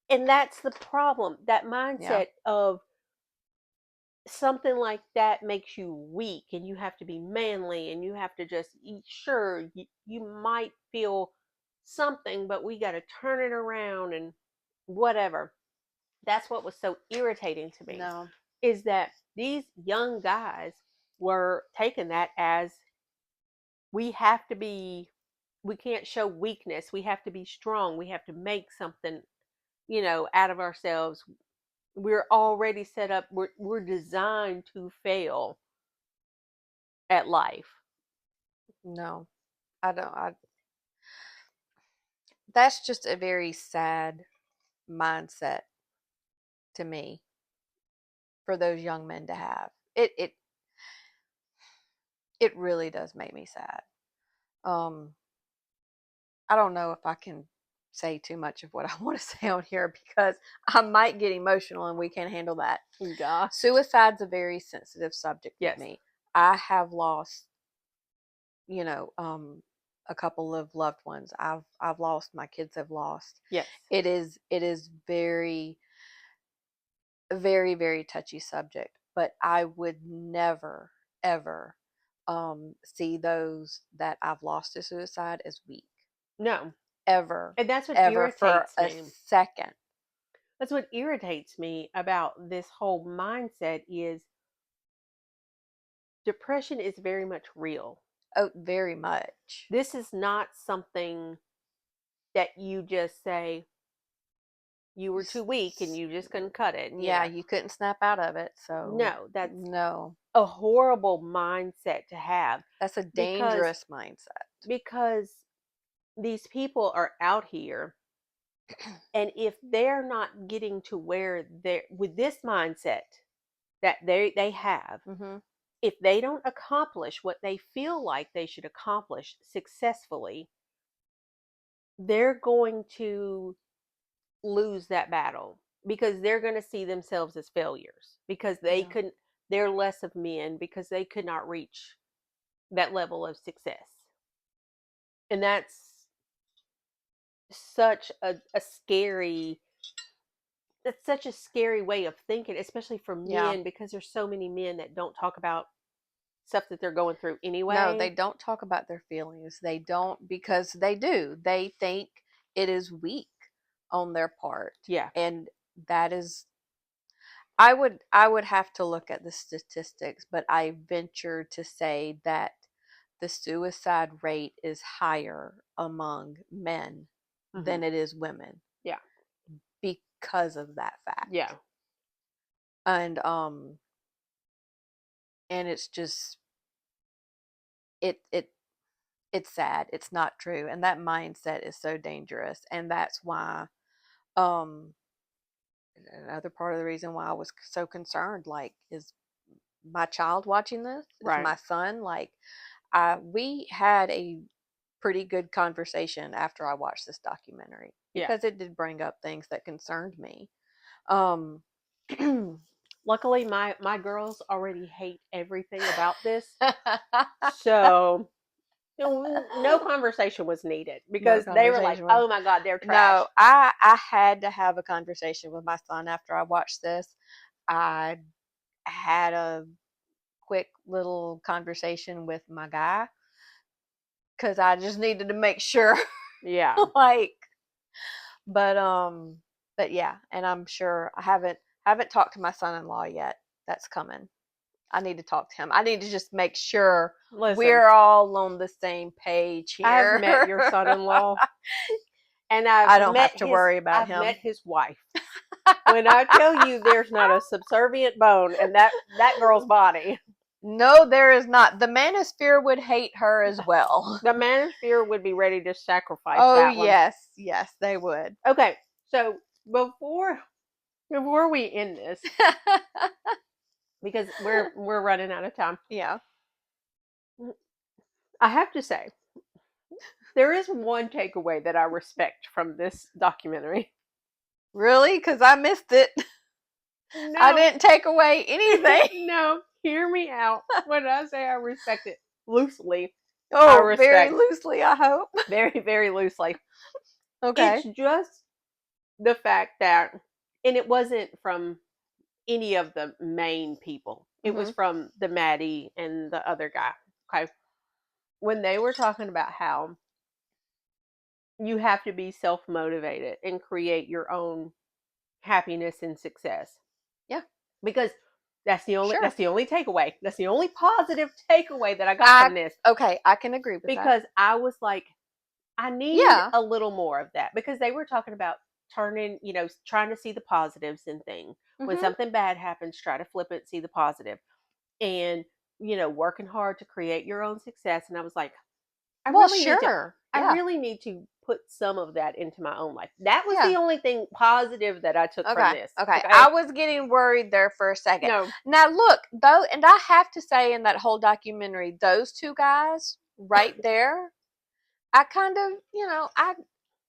And that's the problem. That yeah, mindset of something like that makes you weak and you have to be manly and you have to just sure you might feel something, but we got to turn it around and whatever. That's what was so irritating to me, no, is that these young guys were taking that as we have to be, we can't show weakness, we have to be strong, we have to make something, out of ourselves. We're already set up, we're designed to fail at life. no, I don't. That's just a very sad mindset to me for those young men to have. It really does make me sad. Um, I don't know if I can say too much of what I want to say on here because I might get emotional and we can't handle that. Gosh. Suicide's a very sensitive subject with Yes. me. I have lost, you know, a couple of loved ones. I've lost, my kids have lost. Yes. It is very, very, very touchy subject, but I would never ever see those that I've lost to suicide as weak. No. Ever, And that's what ever for irritates a me. second. That's what irritates me about this whole mindset is depression is very much real. Oh, very much. This is not something that you just say you were too weak and you just couldn't cut it. Yeah, you couldn't snap out of it, so No, that's no. a horrible mindset to have That's a because dangerous mindset. because these people are out here, and if they're not getting to where they're with this mindset that they have, Mhm. if they don't accomplish what they feel like they should accomplish successfully, they're going to lose that battle because they're going to see themselves as failures because Yeah. they're less of men because they could not reach that level of success. And that's such a scary that's such a scary way of thinking, especially for Yeah. men, because there's so many men that don't talk about stuff that they're going through No, they anyway. don't talk about their feelings. They don't, because they do. They think it is weak on their part. Yeah. And that is, I would have to look at the statistics, but I venture to say that the suicide rate is higher among men Hmm. than it is women Yeah. because of that Yeah. fact. And and it's just, it it's sad. It's not true. And that mindset is so dangerous. And that's why, um another part of the reason why I was so concerned, like, is my child watching this? Is Right. my son, like, we had a pretty good conversation after I watched this documentary Yeah. because it did bring up things that concerned me. Um Luckily, my girls already hate everything about this, so no conversation was needed no because they were like, conversation with "Oh my god, they're no, trash." I had to have a conversation with my son after I watched this. I had a quick little conversation with my guy because I just needed to make sure, Yeah. like, but but yeah, and I'm sure I haven't talked to my son-in-law yet. That's coming. I need to talk to him. I need to just make sure Listen, we're all on the same page I've here. met your son-in-law, and I don't have to worry about I've met him. his wife. When I tell you, there's not a subservient bone in that girl's body. No, there is not. The Manosphere would hate her as well. The Manosphere would be ready to sacrifice Oh that one. yes, yes, they would. Okay, so before before we end this, because we're running out of time, Yeah. I have to say there is one takeaway that I respect from this documentary. Really? Because I missed it. I No, didn't take away anything. no, hear me out. When I say I respect it loosely, I Oh, very respect loosely, I hope. very, very loosely. It's Okay. just the fact that, and it wasn't from any of the main people. It was Mhm. from the Maddie and the other guy. Okay. When they were talking about how you have to be self motivated and create your own happiness and success. Yeah. Because that's Sure. the only takeaway. That's the only positive takeaway that I got I from this. Okay, I can agree with that. Because I was like, I need Yeah. a little more of that because they were talking about turning, trying to see the positives in things. When Mhm. something bad happens, try to flip it, see the positive, and working hard to create your own success. And I was like, I Well, really need to, sure. I Yeah. really need to put some of that into my own life. That was Yeah. the only thing positive that I took from Okay. this. Okay. Okay, I was getting worried there for a second. no, Now look, though, and I have to say, in that whole documentary, those two guys right there, I kind of,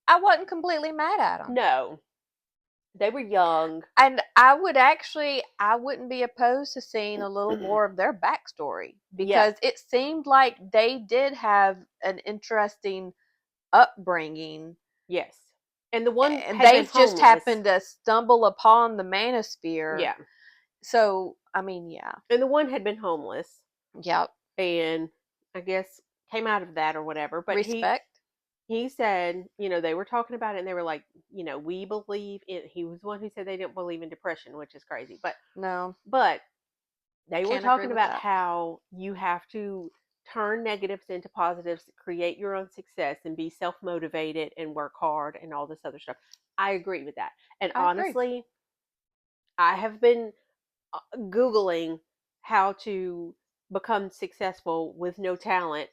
I wasn't completely mad at them. no, they were young. And I wouldn't be opposed to seeing a little more of their backstory, Yeah, because it seemed like they did have an interesting upbringing, yes, and the one and had been they've just homeless. happened to stumble upon the Manosphere. Yeah, So, I mean, yeah. and the one had been homeless, Yep. and I guess came out of that or whatever. But Respect. he said, they were talking about it and they were like, we believe in, he was the one who said they didn't believe in depression, which is crazy. No, But they were can't agree talking with about that. how you have to turn negatives into positives, create your own success and be self-motivated and work hard and all this other stuff. I agree with that. And I agree. honestly, I have been Googling how to become successful with no talent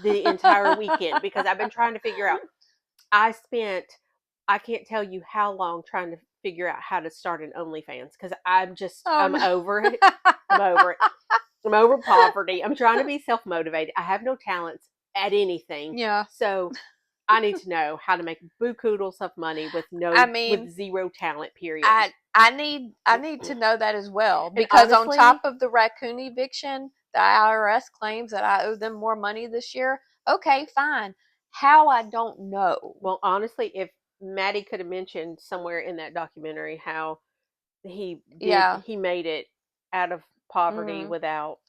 the entire weekend because I've been trying to figure out. I spent, I can't tell you how long trying to figure out how to start an OnlyFans because Oh I'm no. over it. I'm over it. I'm over poverty. I'm trying to be self motivated. I have no talents at anything. Yeah. So I need to know how to make bukudos of money with I with mean, zero talent, I period. I need to know that as well, And because on top honestly, of the raccoon eviction, the IRS claims that I owe them more money this year. Okay, fine. How, I don't know. well, honestly, if Maddie could have mentioned somewhere in that documentary how Yeah. he made it out of poverty Mhm. without.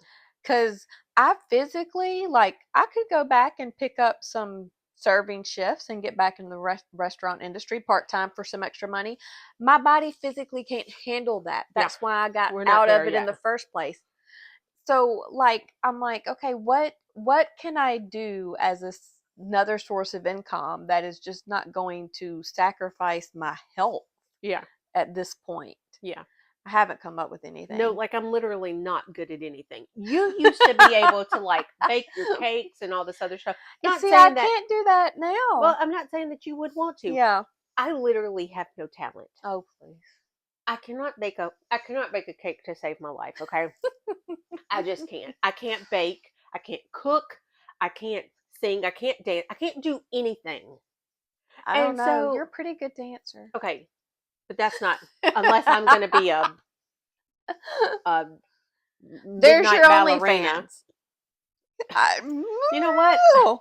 Cuz I physically, like, I could go back and pick up some serving shifts and get back in the restaurant industry part-time for some extra money. My body physically can't handle that. Yeah, That's why I got we're not out there of it in yet. the first place. So, like, I'm like, okay, what can I do as another source of income that is just not going to sacrifice my health Yeah, at this point? yeah. I haven't come up with No, anything. like I'm literally not good at anything. You used to be able to like bake your cakes and all this other stuff. And Not see, I saying that. can't do that Well, now. I'm not saying that you would want to. Yeah. I literally have no talent. Oh, please. I cannot bake a cake to save my life, okay? I just can't. I can't bake, I can't cook, I can't sing, I can't dance, I can't do anything. I don't And know. so, You're a pretty good dancer. okay, but that's not unless I'm going to be a There's your midnight ballerina. OnlyFans. I, You know what?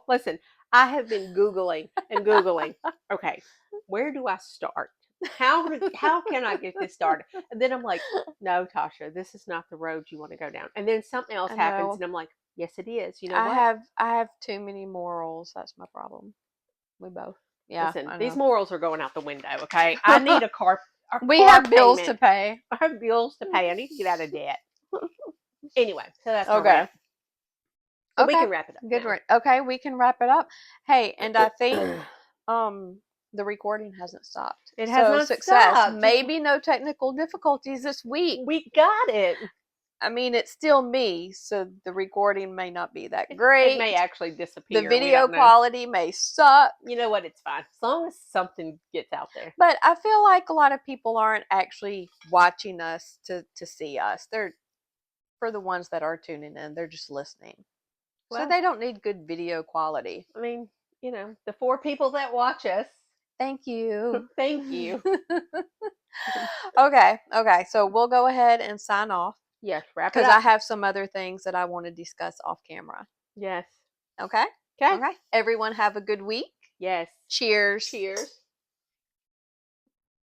Listen, I have been googling and googling. Okay, where do I start? How can I get this started? And then I'm like, no, Tasha, this is not the road you want to go down. And then something else I happens, know. and I'm like, yes, it is. You know I what? have I have too many morals. That's my problem. We both. Yeah, Listen, I these know. morals are going out the window. Okay, I need a We car have bills to payment. pay. I have bills to pay. I need to get out of debt. Anyway, so that's my Okay. rant. So we Okay. can wrap it Good. up Okay, we can wrap it up. Hey, and I think now. um the recording hasn't stopped. It has So not success. stopped. Maybe no technical difficulties this week. We got it. I mean, it's still me, so the recording may not be that It may great. actually The disappear. We video don't know. quality may suck. You know what? It's fine. As long as something gets out there. But I feel like a lot of people aren't actually watching us to see us. They're, for the ones that are tuning in, they're just listening. So Well, they don't need good video quality. I mean, the 4 people that watch us, Thank you. thank you. Okay, okay. So we'll go ahead and sign off Yes, wrap it because I up. have some other things that I want to discuss off camera. Yes. Okay? Okay. Okay. Everyone have a good week. Yes. Cheers. Cheers.